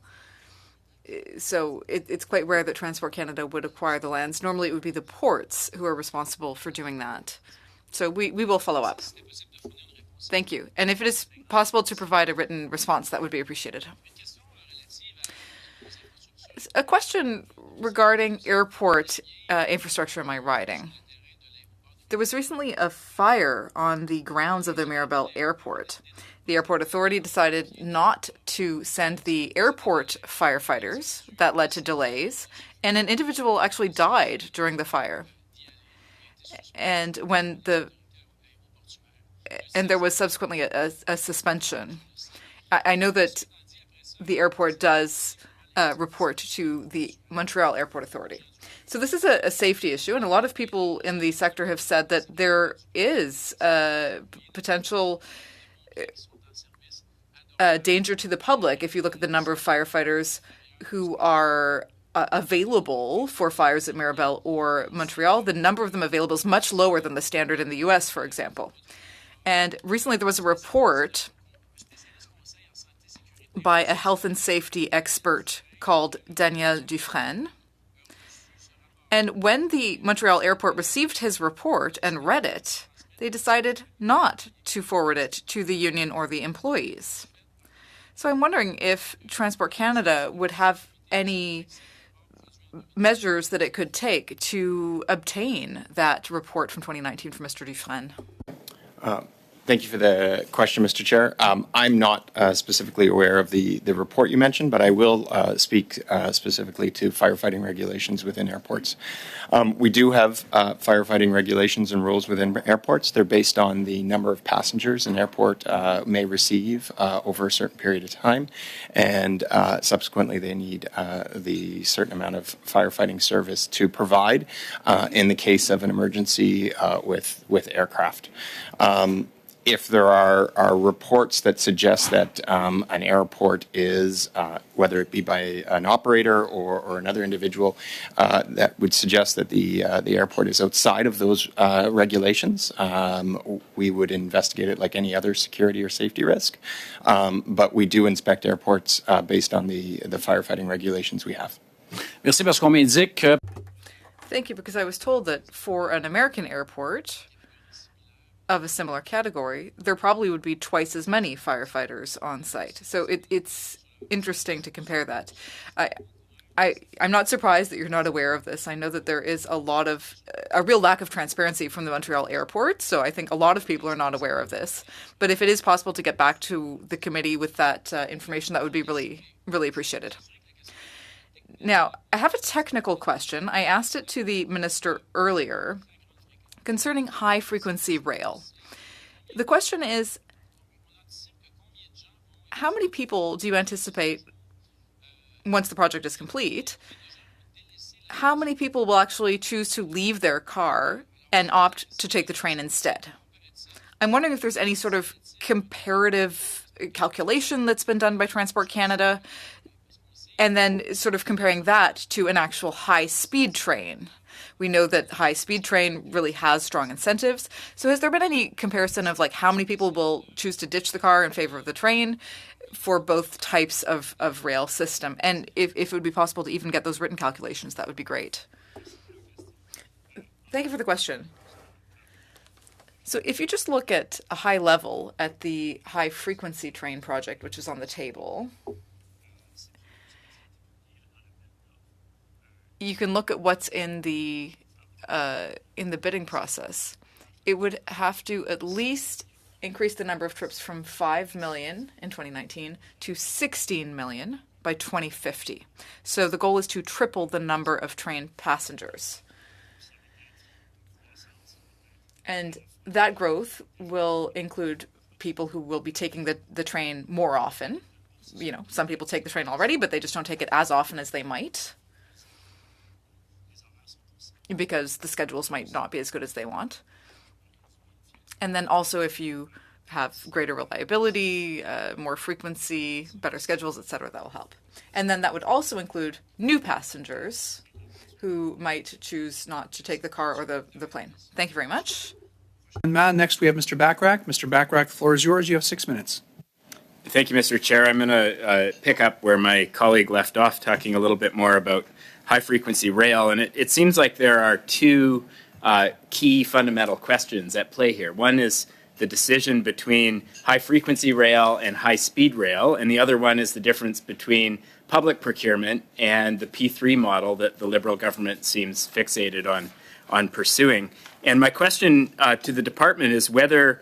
So it's quite rare that Transport Canada would acquire the lands. Normally it would be the ports who are responsible for doing that. So we will follow up. Thank you. And if it is possible to provide a written response, that would be appreciated. A question regarding airport infrastructure in my riding. There was recently a fire on the grounds of the Mirabel Airport. The airport authority decided not to send the airport firefighters. That led to delays, and an individual actually died during the fire. And there was subsequently a suspension. I know that the airport does report to the Montreal Airport Authority. So this is a safety issue, and a lot of people in the sector have said that there is potential danger to the public if you look at the number of firefighters who are available for fires at Mirabel or Montreal. The number of them available is much lower than the standard in the US, for example. And recently there was a report by a health and safety expert called Daniel Dufresne. And when the Montreal airport received his report and read it, they decided not to forward it to the union or the employees. So I'm wondering if Transport Canada would have any measures that it could take to obtain that report from 2019 from Mr. Dufresne. Thank you for the question, Mr. Chair. I'm not specifically aware of the report you mentioned, but I will speak specifically to firefighting regulations within airports. We do have firefighting regulations and rules within airports. They're based on the number of passengers an airport may receive over a certain period of time, and subsequently they need the certain amount of firefighting service to provide in the case of an emergency with aircraft. If there are reports that suggest that an airport is, whether it be by an operator or another individual, that would suggest that the airport is outside of those regulations, we would investigate it like any other security or safety risk. But we do inspect airports based on the firefighting regulations we have. Merci, parce qu'on m'indique que... Thank you, because I was told that for an American airport of a similar category, there probably would be twice as many firefighters on site. So it's interesting to compare that. I'm not surprised that you're not aware of this. I know that there is a real lack of transparency from the Montreal airport, so I think a lot of people are not aware of this. But if it is possible to get back to the committee with that information, that would be really, really appreciated. Now, I have a technical question. I asked it to the minister earlier concerning high-frequency rail. The question is, how many people do you anticipate, once the project is complete, how many people will actually choose to leave their car and opt to take the train instead? I'm wondering if there's any sort of comparative calculation that's been done by Transport Canada, and then sort of comparing that to an actual high-speed train. We know that high-speed train really has strong incentives. So has there been any comparison of like how many people will choose to ditch the car in favor of the train for both types of rail system? And if it would be possible to even get those written calculations, that would be great. Thank you for the question. So if you just look at a high level at the high-frequency train project, which is on the table, you can look at what's in the bidding process. It would have to at least increase the number of trips from 5 million in 2019 to 16 million by 2050. So the goal is to triple the number of train passengers. And that growth will include people who will be taking the train more often. You know, some people take the train already, but they just don't take it as often as they might, because the schedules might not be as good as they want. And then also if you have greater reliability, more frequency, better schedules, etc., that will help. And then that would also include new passengers who might choose not to take the car or the plane. Thank you very much. And next we have Mr. Bachrach. Mr. Bachrach, the floor is yours. You have 6 minutes. Thank you, Mr. Chair. I'm going to pick up where my colleague left off, talking a little bit more about high-frequency rail. And it seems like there are two key fundamental questions at play here. One is the decision between high-frequency rail and high-speed rail, and the other one is the difference between public procurement and the P3 model that the Liberal government seems fixated on pursuing. And my question to the department is whether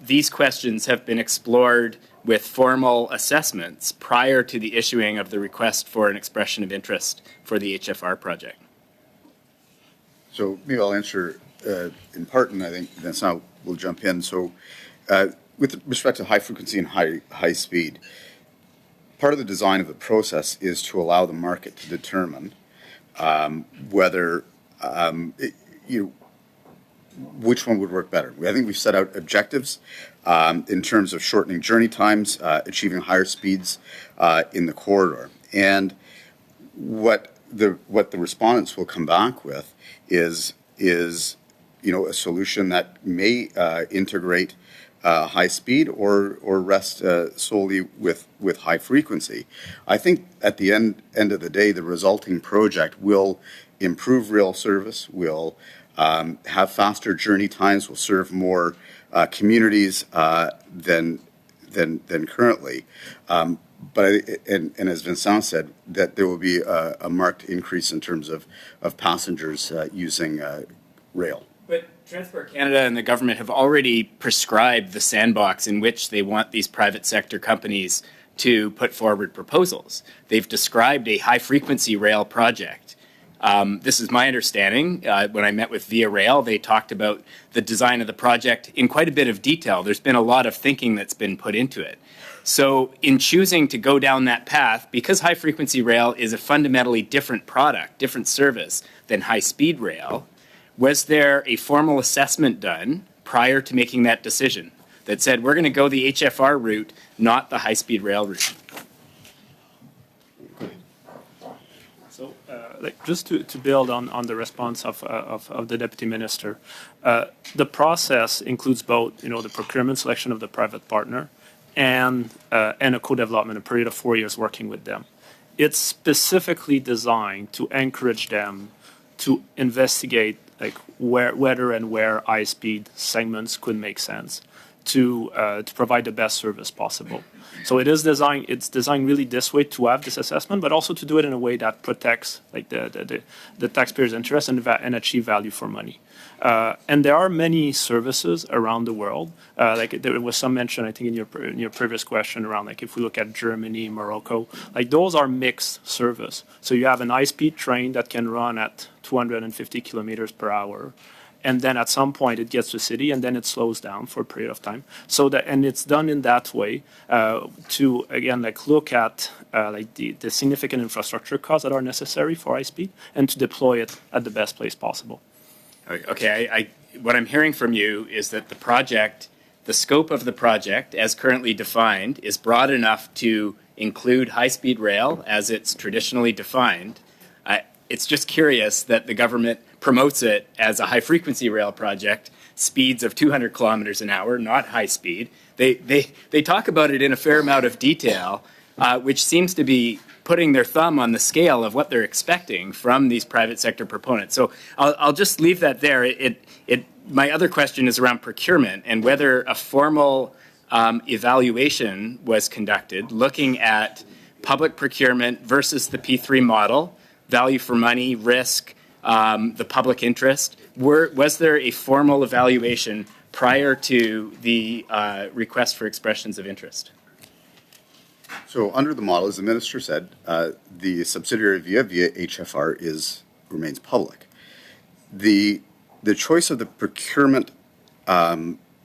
these questions have been explored with formal assessments prior to the issuing of the request for an expression of interest for the HFR project. So maybe I'll answer in part, and I think Vincent will jump in. So with respect to high frequency and high speed, part of the design of the process is to allow the market to determine whether which one would work better. I think we've set out objectives in terms of shortening journey times, achieving higher speeds in the corridor. And what the respondents will come back with is a solution that may integrate high speed or rest solely with high frequency. I think at the end of the day, the resulting project will improve rail service, will have faster journey times, will serve more communities than currently. But as Vincent said, that there will be a marked increase in terms of passengers using rail. But Transport Canada and the government have already prescribed the sandbox in which they want these private sector companies to put forward proposals. They've described a high-frequency rail project. This is my understanding. When I met with Via Rail, they talked about the design of the project in quite a bit of detail. There's been a lot of thinking that's been put into it. So in choosing to go down that path, because high-frequency rail is a fundamentally different product, different service than high-speed rail, was there a formal assessment done prior to making that decision that said, we're going to go the HFR route, not the high-speed rail route? So, just to build on the response of the Deputy Minister, the process includes both, the procurement selection of the private partner and a co-development, a period of 4 years working with them. It's specifically designed to encourage them to investigate whether and where high-speed segments could make sense to provide the best service possible. So it's designed really this way to have this assessment, but also to do it in a way that protects the taxpayers' interest and achieve value for money. And there are many services around the world. There was some mention, I think, in your previous question around if we look at Germany, Morocco, those are mixed service. So you have an high-speed train that can run at 250 kilometers per hour. And then at some point it gets to the city, and then it slows down for a period of time. And it's done in that way to again look at the significant infrastructure costs that are necessary for high speed, and to deploy it at the best place possible. Okay, what I'm hearing from you is that the scope of the project, as currently defined, is broad enough to include high-speed rail as it's traditionally defined. It's just curious that the government promotes it as a high-frequency rail project, speeds of 200 kilometers an hour, not high speed. They talk about it in a fair amount of detail, which seems to be putting their thumb on the scale of what they're expecting from these private sector proponents. So I'll just leave that there. My other question is around procurement and whether a formal evaluation was conducted looking at public procurement versus the P3 model, value for money, risk, the public interest. Was there a formal evaluation prior to the request for expressions of interest? So under the model, as the Minister said, the subsidiary via HFR remains public. The choice of the procurement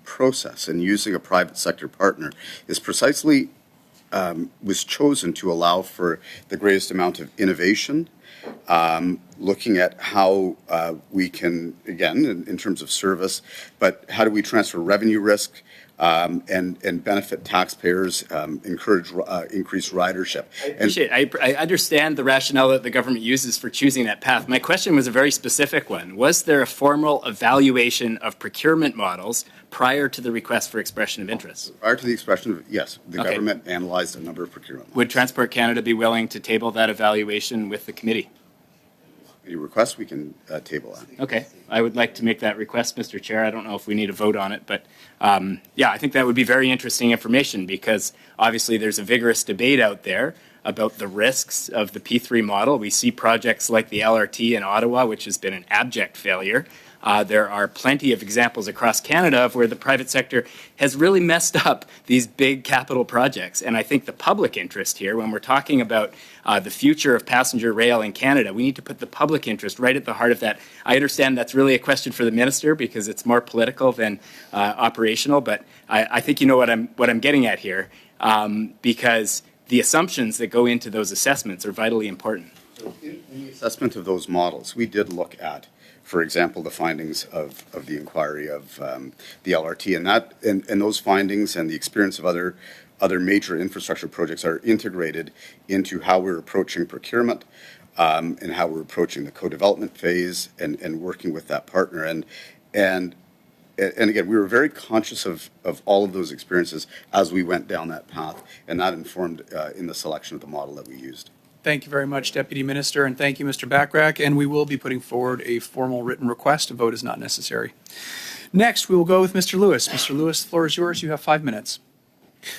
process and using a private sector partner is precisely was chosen to allow for the greatest amount of innovation, looking at how we can, again, in terms of service, but how do we transfer revenue risk and benefit taxpayers, encourage increased ridership. I understand the rationale that the government uses for choosing that path. My question was a very specific one. Was there a formal evaluation of procurement models prior to the request for expression of interest? Prior to the expression of, yes, the government analyzed a number of procurement models. Would Transport Canada be willing to table that evaluation with the committee? Any request, we can table that. Okay. I would like to make that request, Mr. Chair. I don't know if we need a vote on it, but yeah, I think that would be very interesting information because obviously there's a vigorous debate out there about the risks of the P3 model. We see projects like the LRT in Ottawa, which has been an abject failure. There are plenty of examples across Canada of where the private sector has really messed up these big capital projects. And I think the public interest here, when we're talking about the future of passenger rail in Canada, we need to put the public interest right at the heart of that. I understand that's really a question for the minister because it's more political than operational, but I think you know what I'm getting at here because the assumptions that go into those assessments are vitally important. In the assessment of those models, we did look at, for example, the findings of the inquiry of the LRT, and those findings and the experience of other major infrastructure projects are integrated into how we're approaching procurement and how we're approaching the co-development phase and working with that partner. And again, we were very conscious of all of those experiences as we went down that path, and that informed in the selection of the model that we used. Thank you very much, Deputy Minister, and thank you, Mr. Bachrach. And we will be putting forward a formal written request. A vote is not necessary. Next, we will go with Mr. Lewis. Mr. Lewis, the floor is yours. You have 5 minutes.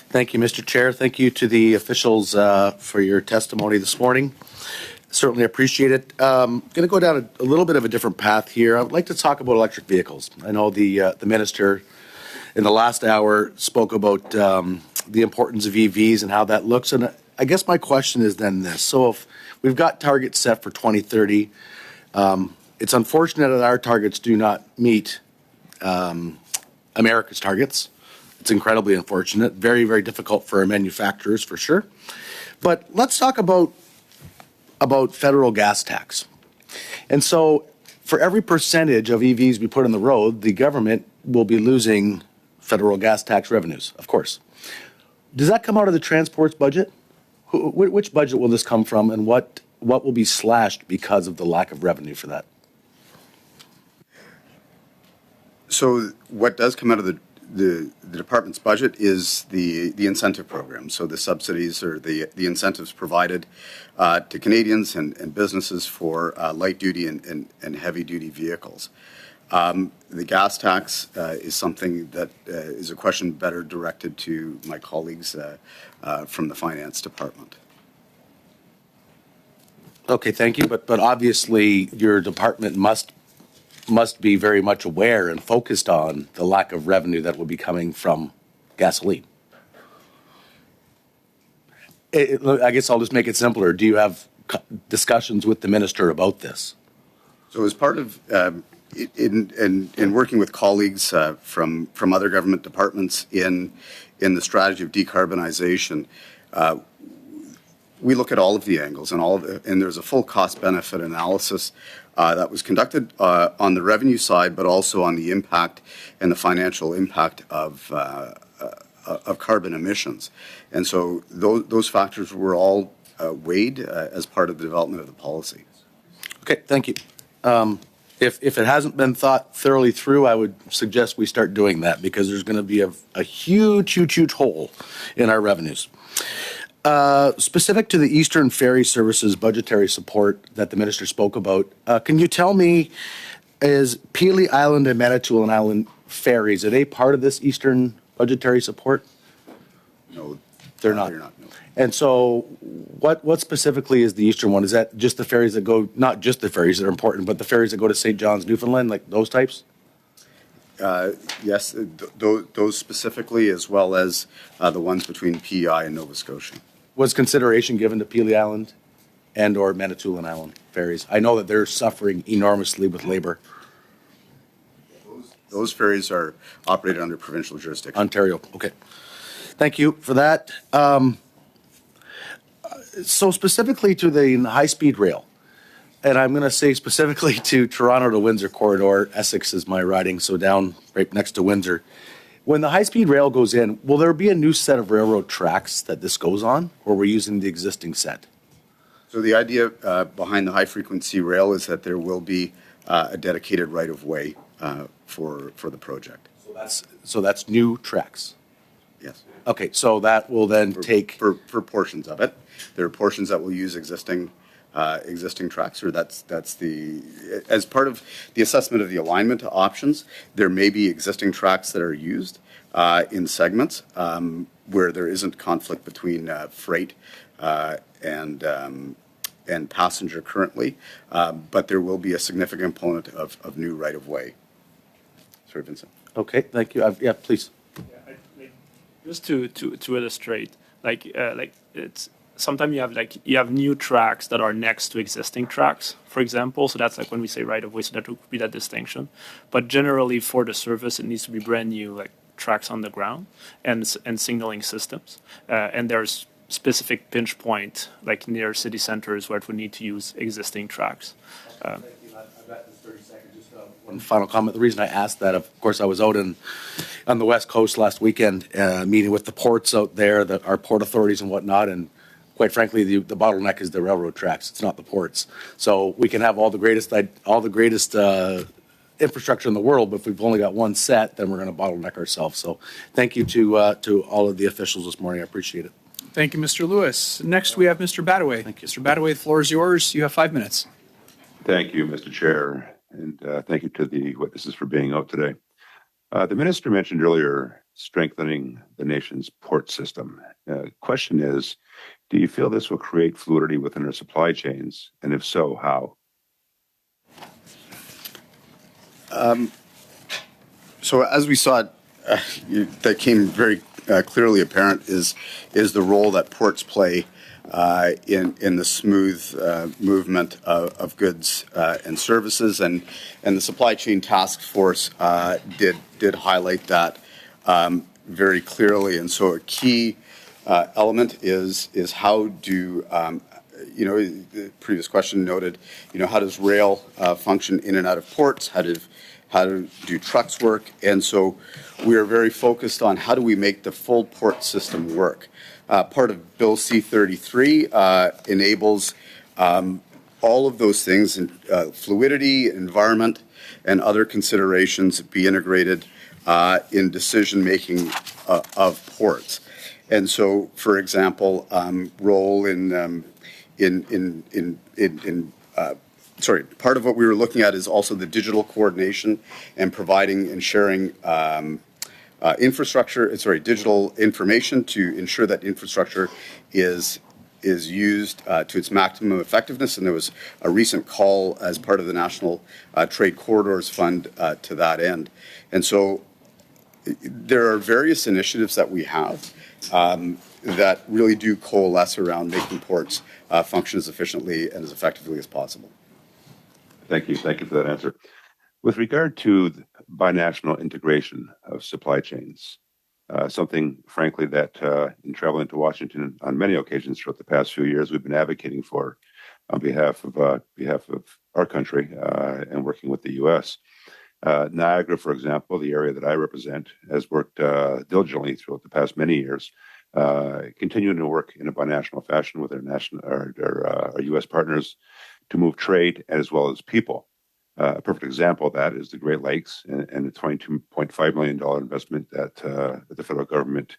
Thank you, Mr. Chair. Thank you to the officials for your testimony this morning. Certainly appreciate it. I'm going to go down a little bit of a different path here. I would like to talk about electric vehicles. I know the minister in the last hour spoke about the importance of EVs and how that looks. And I guess my question is then this. So if we've got targets set for 2030, it's unfortunate that our targets do not meet America's targets. It's incredibly unfortunate, very, very difficult for our manufacturers for sure. But let's talk about federal gas tax. And so for every percentage of EVs we put on the road, the government will be losing federal gas tax revenues, of course. Does that come out of the transport's budget? Which budget will this come from, and what will be slashed because of the lack of revenue for that? So what does come out of the department's budget is the incentive program. So the subsidies or the incentives provided to Canadians and businesses for light duty and heavy duty vehicles. The gas tax is something that is a question better directed to my colleagues from the finance department. Okay, thank you. But obviously your department must be very much aware and focused on the lack of revenue that will be coming from gasoline. I guess I'll just make it simpler. Do you have discussions with the minister about this? So as part of in working with colleagues from other government departments in the strategy of decarbonization, we look at all of the angles and there's a full cost benefit analysis that was conducted on the revenue side, but also on the impact and the financial impact of carbon emissions. And so those factors were all weighed as part of the development of the policy. Okay, thank you. If it hasn't been thought thoroughly through, I would suggest we start doing that because there's going to be a huge hole in our revenues. Specific to the Eastern Ferry Services budgetary support that the minister spoke about, can you tell me, is Pelee Island and Manitoulin Island ferries, are they part of this Eastern budgetary support? No, they're not. No. And so what specifically is the Eastern one? Is that just the ferries that go, not just the ferries that are important, but the ferries that go to St. John's, Newfoundland, like those types? Yes, those specifically, as well as the ones between PEI and Nova Scotia. Was consideration given to Pelee Island and or Manitoulin Island ferries? I know that they're suffering enormously with labor. Those ferries are operated under provincial jurisdiction. Ontario, okay. Thank you for that. So specifically to the high-speed rail, and I'm going to say specifically to Toronto to Windsor corridor, Essex is my riding, so down right next to Windsor. When the high-speed rail goes in, will there be a new set of railroad tracks that this goes on, or we're using the existing set? So the idea behind the high-frequency rail is that there will be a dedicated right-of-way for the project. So that's new tracks? Yes. Okay, so that will then take... For portions of it. There are portions that will use existing tracks, or that's the... As part of the assessment of the alignment options, there may be existing tracks that are used in segments where there isn't conflict between freight and passenger currently, but there will be a significant component of new right-of-way. Sorry, Vincent. Okay, thank you. Yeah, please. Just to illustrate, like it's sometimes you have new tracks that are next to existing tracks, for example. So that's like when we say right of way, so that would be that distinction. But generally, for the service, it needs to be brand new, like tracks on the ground and signaling systems. And there's specific pinch point, like near city centers, where it would need to use existing tracks. One final comment. The reason I asked that, of course, I was out on the West Coast last weekend, meeting with the ports out there, our port authorities and whatnot, and quite frankly, the bottleneck is the railroad tracks. It's not the ports. So we can have all the greatest infrastructure in the world, but if we've only got one set, then we're going to bottleneck ourselves. So thank you to all of the officials this morning. I appreciate it. Thank you, Mr. Lewis. Next, we have Mr. Badaway. Thank you. Mr. Badaway, the floor is yours. You have 5 minutes. Thank you, Mr. Chair, and thank you to the witnesses for being out today. The minister mentioned earlier strengthening the nation's port system. Question is, do you feel this will create fluidity within our supply chains, and if so, how? So as we saw, that came very clearly apparent is the role that ports play in the smooth movement of goods and services, and the supply chain task force did highlight that very clearly. And so a key element is how do the previous question noted, how does rail function in and out of ports? How do trucks work? And so we are very focused on how do we make the full port system work. Part of Bill C-33 enables all of those things, fluidity, environment, and other considerations be integrated in decision-making of ports. And so, for example, role part of what we were looking at is also the digital coordination and providing and sharing digital information to ensure that infrastructure is used to its maximum effectiveness. And there was a recent call as part of the National Trade Corridors Fund to that end. And so there are various initiatives that we have that really do coalesce around making ports function as efficiently and as effectively as possible. Thank you. Thank you for that answer. With regard to binational integration of supply chains, something, frankly, that in traveling to Washington on many occasions throughout the past few years, we've been advocating for on behalf of our country and working with the U.S. Niagara, for example, the area that I represent, has worked diligently throughout the past many years, continuing to work in a binational fashion with our U.S. partners to move trade as well as people. A perfect example of that is the Great Lakes and the $22.5 million investment that the federal government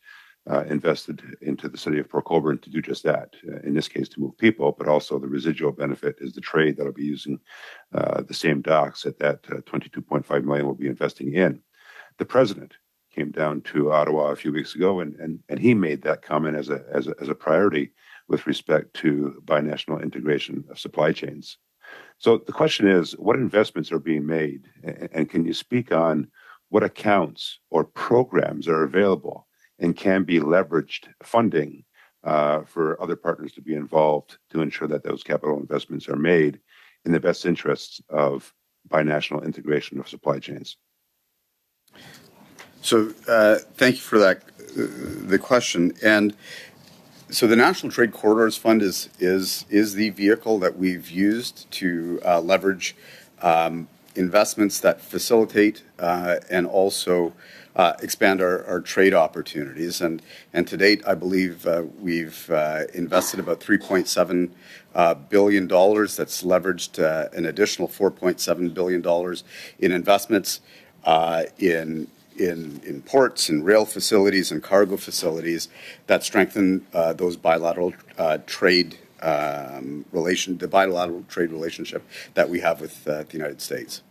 invested into the city of Port Colborne to do just that. In this case, to move people, but also the residual benefit is the trade that will be using the same docks that $22.5 million will be investing in. The president came down to Ottawa a few weeks ago, and he made that comment as a priority with respect to binational integration of supply chains. So the question is, what investments are being made, and can you speak on what accounts or programs are available and can be leveraged funding for other partners to be involved to ensure that those capital investments are made in the best interests of binational integration of supply chains? So thank you for the question. And so the National Trade Corridors Fund is the vehicle that we've used to leverage investments that facilitate and also expand our trade opportunities. And to date, I believe we've invested about $3.7 billion. That's leveraged an additional $4.7 billion in investments in ports and rail facilities and cargo facilities that strengthen those bilateral trade the bilateral trade relationship that we have with the United States.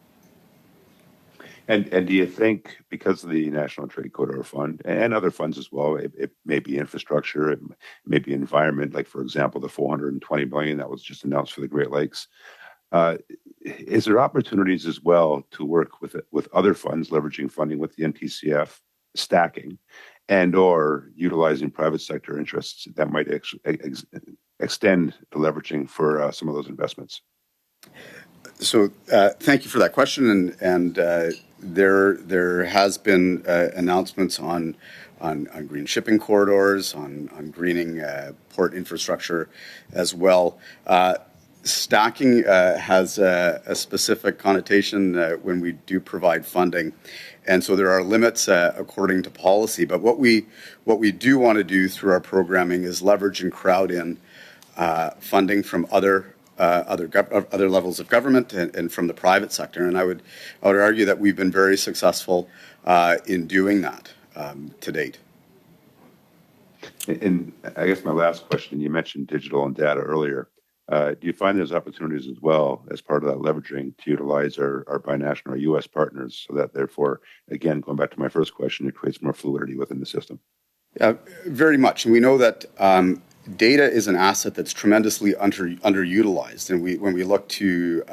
And do you think, because of the National Trade Corridor Fund and other funds as well, it may be infrastructure, it may be environment, like, for example, the $420 billion that was just announced for the Great Lakes, is there opportunities as well to work with other funds, leveraging funding with the NTCF, stacking, and or utilizing private sector interests that might extend the leveraging for some of those investments? So thank you for that question, and there has been announcements on green shipping corridors, on greening port infrastructure as well. Stacking has a specific connotation when we do provide funding, and so there are limits according to policy. But what we do want to do through our programming is leverage and crowd in funding from other levels of government and from the private sector. And I would argue that we've been very successful in doing that to date. And I guess my last question, you mentioned digital and data earlier. Do you find there's opportunities as well as part of that leveraging to utilize our binational or U.S. partners, so that therefore, again, going back to my first question, it creates more fluidity within the system? Very much. And we know that data is an asset that's tremendously underutilized. And when we look to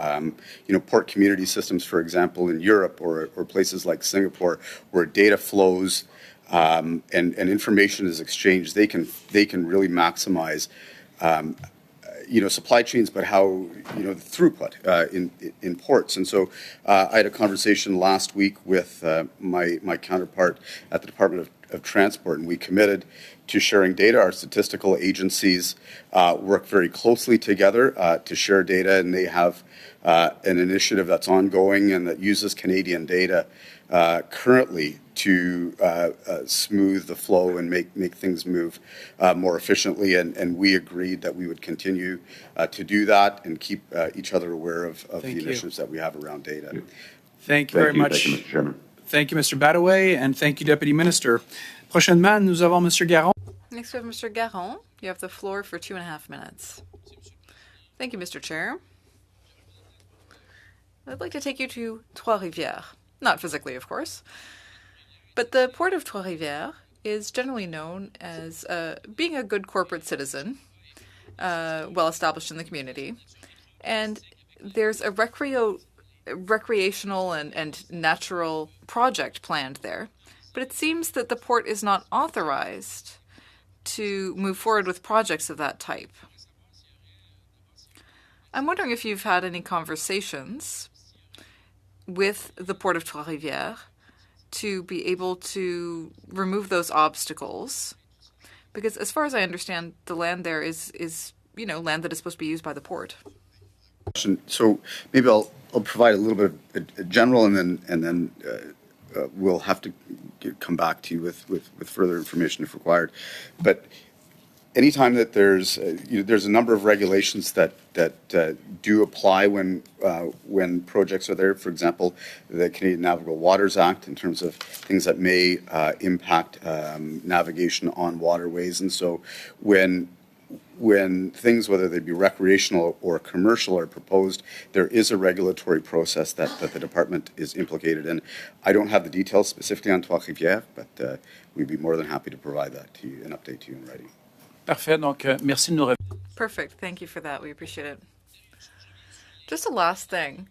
port community systems, for example, in Europe or places like Singapore, where data flows and information is exchanged, they can really maximize supply chains, but how throughput in ports. And so I had a conversation last week with my counterpart at the Department of Transport, and we committed to sharing data. Our statistical agencies work very closely together to share data, and they have an initiative that's ongoing and that uses Canadian data currently to smooth the flow and make things move more efficiently. And we agreed that we would continue to do that and keep each other aware of the initiatives that we have around data. Thank you very much. Thank you, Mr. Chairman. Thank you, Mr. Badaway, and thank you, Deputy Minister. Prochainement, nous avons Mr. Garon. Next we have Mr. Garon. You have the floor for 2.5 minutes. Thank you, Mr. Chair. I'd like to take you to Trois-Rivières. Not physically, of course. But the Port of Trois-Rivières is generally known as being a good corporate citizen, well established in the community. And there's a recreational and natural project planned there. But it seems that the port is not authorized to move forward with projects of that type. I'm wondering if you've had any conversations with the Port of Trois-Rivières to be able to remove those obstacles, because as far as I understand, the land there is land that is supposed to be used by the port. So maybe I'll provide a little bit of general, and then we'll have to come back to you with further information if required. But anytime that there's a number of regulations that do apply when projects are there. For example, the Canadian Navigable Waters Act, in terms of things that may impact navigation on waterways. And so when things, whether they be recreational or commercial, are proposed, there is a regulatory process that the department is implicated in. I don't have the details specifically on Trois-Rivières, but we'd be more than happy to provide that to you, an update to you in writing. Parfait. Donc, merci de nous. Perfect. Thank you for that. We appreciate it. Just a last thing.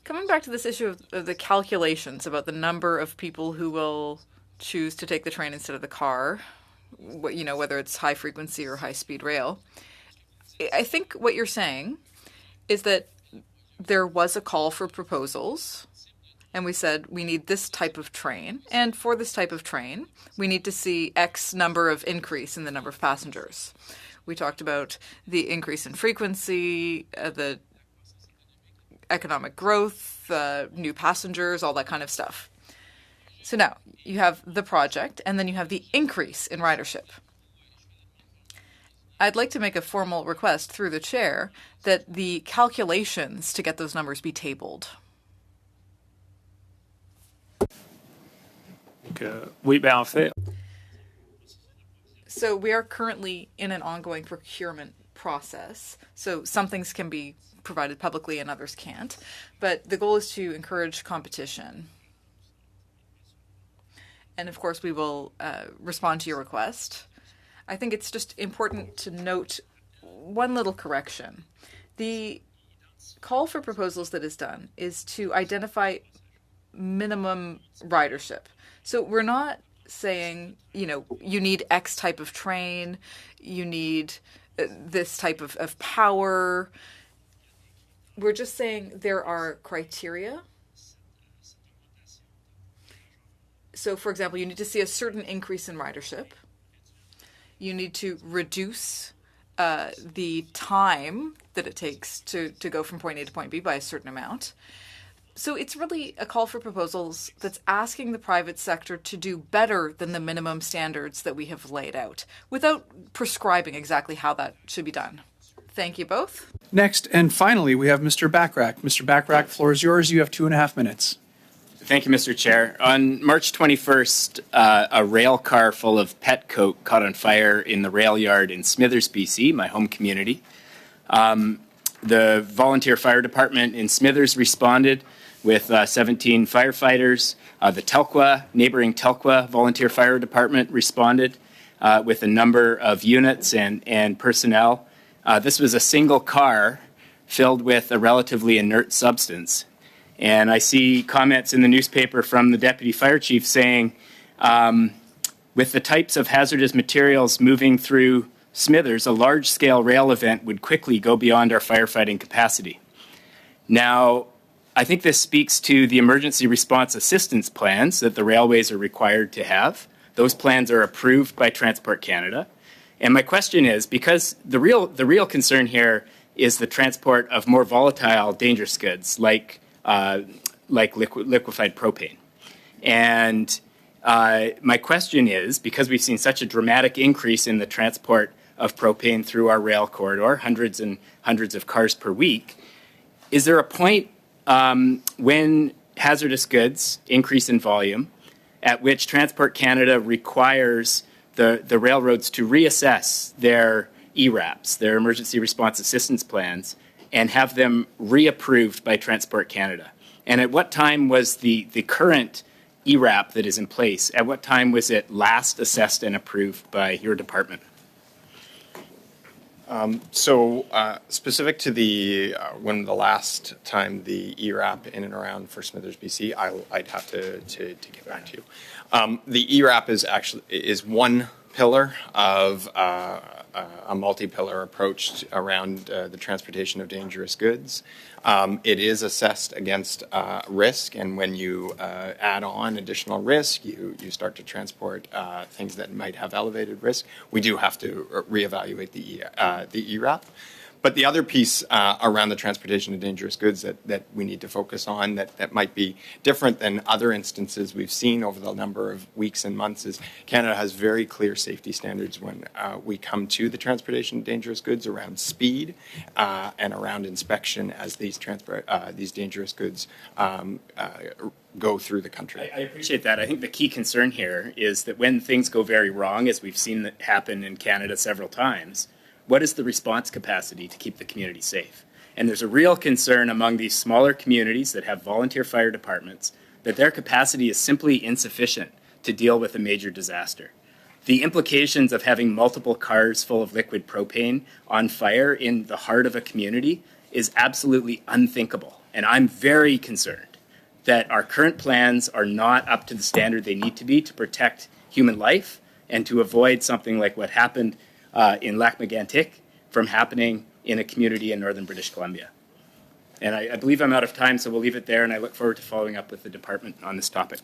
Coming back to this issue of the calculations about the number of people who will choose to take the train instead of the car, whether it's high frequency or high speed rail. I think what you're saying is that there was a call for proposals, and we said we need this type of train, and for this type of train, we need to see X number of increase in the number of passengers. We talked about the increase in frequency, the economic growth, new passengers, all that kind of stuff. So now you have the project, and then you have the increase in ridership. I'd like to make a formal request through the chair that the calculations to get those numbers be tabled. Oui, ben en fait. So we are currently in an ongoing procurement process. So some things can be provided publicly and others can't. But the goal is to encourage competition. And of course, we will respond to your request. I think it's just important to note one little correction. The call for proposals that is done is to identify minimum ridership. So we're not saying, you know, you need X type of train, you need this type of power. We're just saying there are criteria. So, for example, you need to see a certain increase in ridership. You need to reduce the time that it takes to go from point A to point B by a certain amount. So it's really a call for proposals that's asking the private sector to do better than the minimum standards that we have laid out, without prescribing exactly how that should be done. Thank you both. Next and finally, we have Mr. Bachrach. Mr. Bachrach, floor is yours. You have 2.5 minutes. Thank you, Mr. Chair. On March 21st, a rail car full of pet coke caught on fire in the rail yard in Smithers, BC, my home community. The volunteer fire department in Smithers responded with 17 firefighters. The neighboring Telkwa volunteer fire department responded with a number of units and personnel. This was a single car filled with a relatively inert substance. And I see comments in the newspaper from the deputy fire chief saying, with the types of hazardous materials moving through Smithers, a large-scale rail event would quickly go beyond our firefighting capacity. Now, I think this speaks to the emergency response assistance plans that the railways are required to have. Those plans are approved by Transport Canada. And my question is, because the real concern here is the transport of more volatile, dangerous goods like liquefied propane. And my question is, because we've seen such a dramatic increase in the transport of propane through our rail corridor, hundreds and hundreds of cars per week, is there a point when hazardous goods increase in volume at which Transport Canada requires the railroads to reassess their ERAPs, their emergency response assistance plans, and have them reapproved by Transport Canada? And at what time was the current ERAP that is in place, at what time was it last assessed and approved by your department? Specific to when the last time the ERAP in and around for Smithers, BC, I'd have to get back to you. The ERAP is one pillar of a multi-pillar approach around the transportation of dangerous goods. It is assessed against risk, and when you add on additional risk, you start to transport things that might have elevated risk. We do have to reevaluate the ERAP. But the other piece around the transportation of dangerous goods that we need to focus on that might be different than other instances we've seen over the number of weeks and months is Canada has very clear safety standards when we come to the transportation of dangerous goods around speed and around inspection as these dangerous goods go through the country. I appreciate that. I think the key concern here is that when things go very wrong, as we've seen that happen in Canada several times, what is the response capacity to keep the community safe? And there's a real concern among these smaller communities that have volunteer fire departments that their capacity is simply insufficient to deal with a major disaster. The implications of having multiple cars full of liquid propane on fire in the heart of a community is absolutely unthinkable. And I'm very concerned that our current plans are not up to the standard they need to be to protect human life and to avoid something like what happened in Lac-Mégantic from happening in a community in northern British Columbia. And I believe I'm out of time, so we'll leave it there, and I look forward to following up with the department on this topic.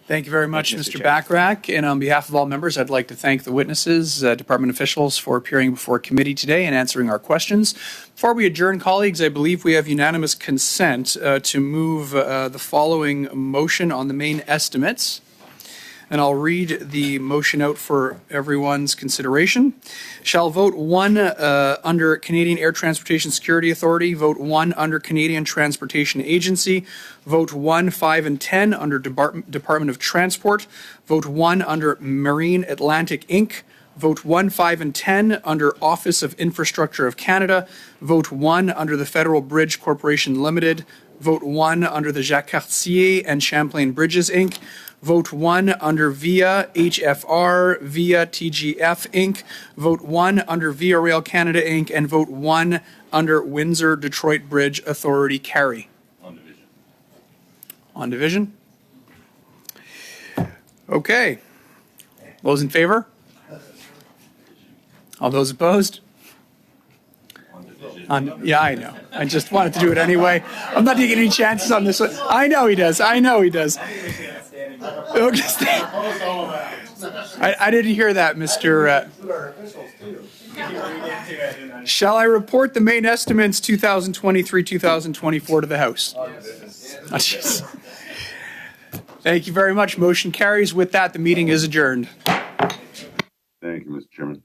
Thank you very much, Thank you, Mr. Chair. Bachrach. And on behalf of all members, I'd like to thank the witnesses, department officials for appearing before committee today and answering our questions. Before we adjourn, colleagues, I believe we have unanimous consent to move the following motion on the main estimates. and I'll read the motion out for everyone's consideration. Shall vote 1 under Canadian Air Transportation Security Authority, vote 1 under Canadian Transportation Agency, vote 1, 5, and 10 under Department of Transport, vote 1 under Marine Atlantic Inc., vote 1, 5, and 10 under Office of Infrastructure of Canada, vote 1 under the Federal Bridge Corporation Limited, vote 1 under the Jacques Cartier and Champlain Bridges Inc., vote 1 under Via HFR, Via TGF Inc., vote 1 under Via Rail Canada Inc., and vote 1 under Windsor Detroit Bridge Authority Carry. On division. On division? Okay. Those in favor? All those opposed? Yeah, I know. I just wanted to do it anyway. I'm not taking any chances on this one. I know he does. I know he does. I didn't hear that, Mr. Shall I report the main estimates 2023-2024 to the House? Oh, jeez. Thank you very much. Motion carries. With that, the meeting is adjourned. Thank you, Mr. Chairman.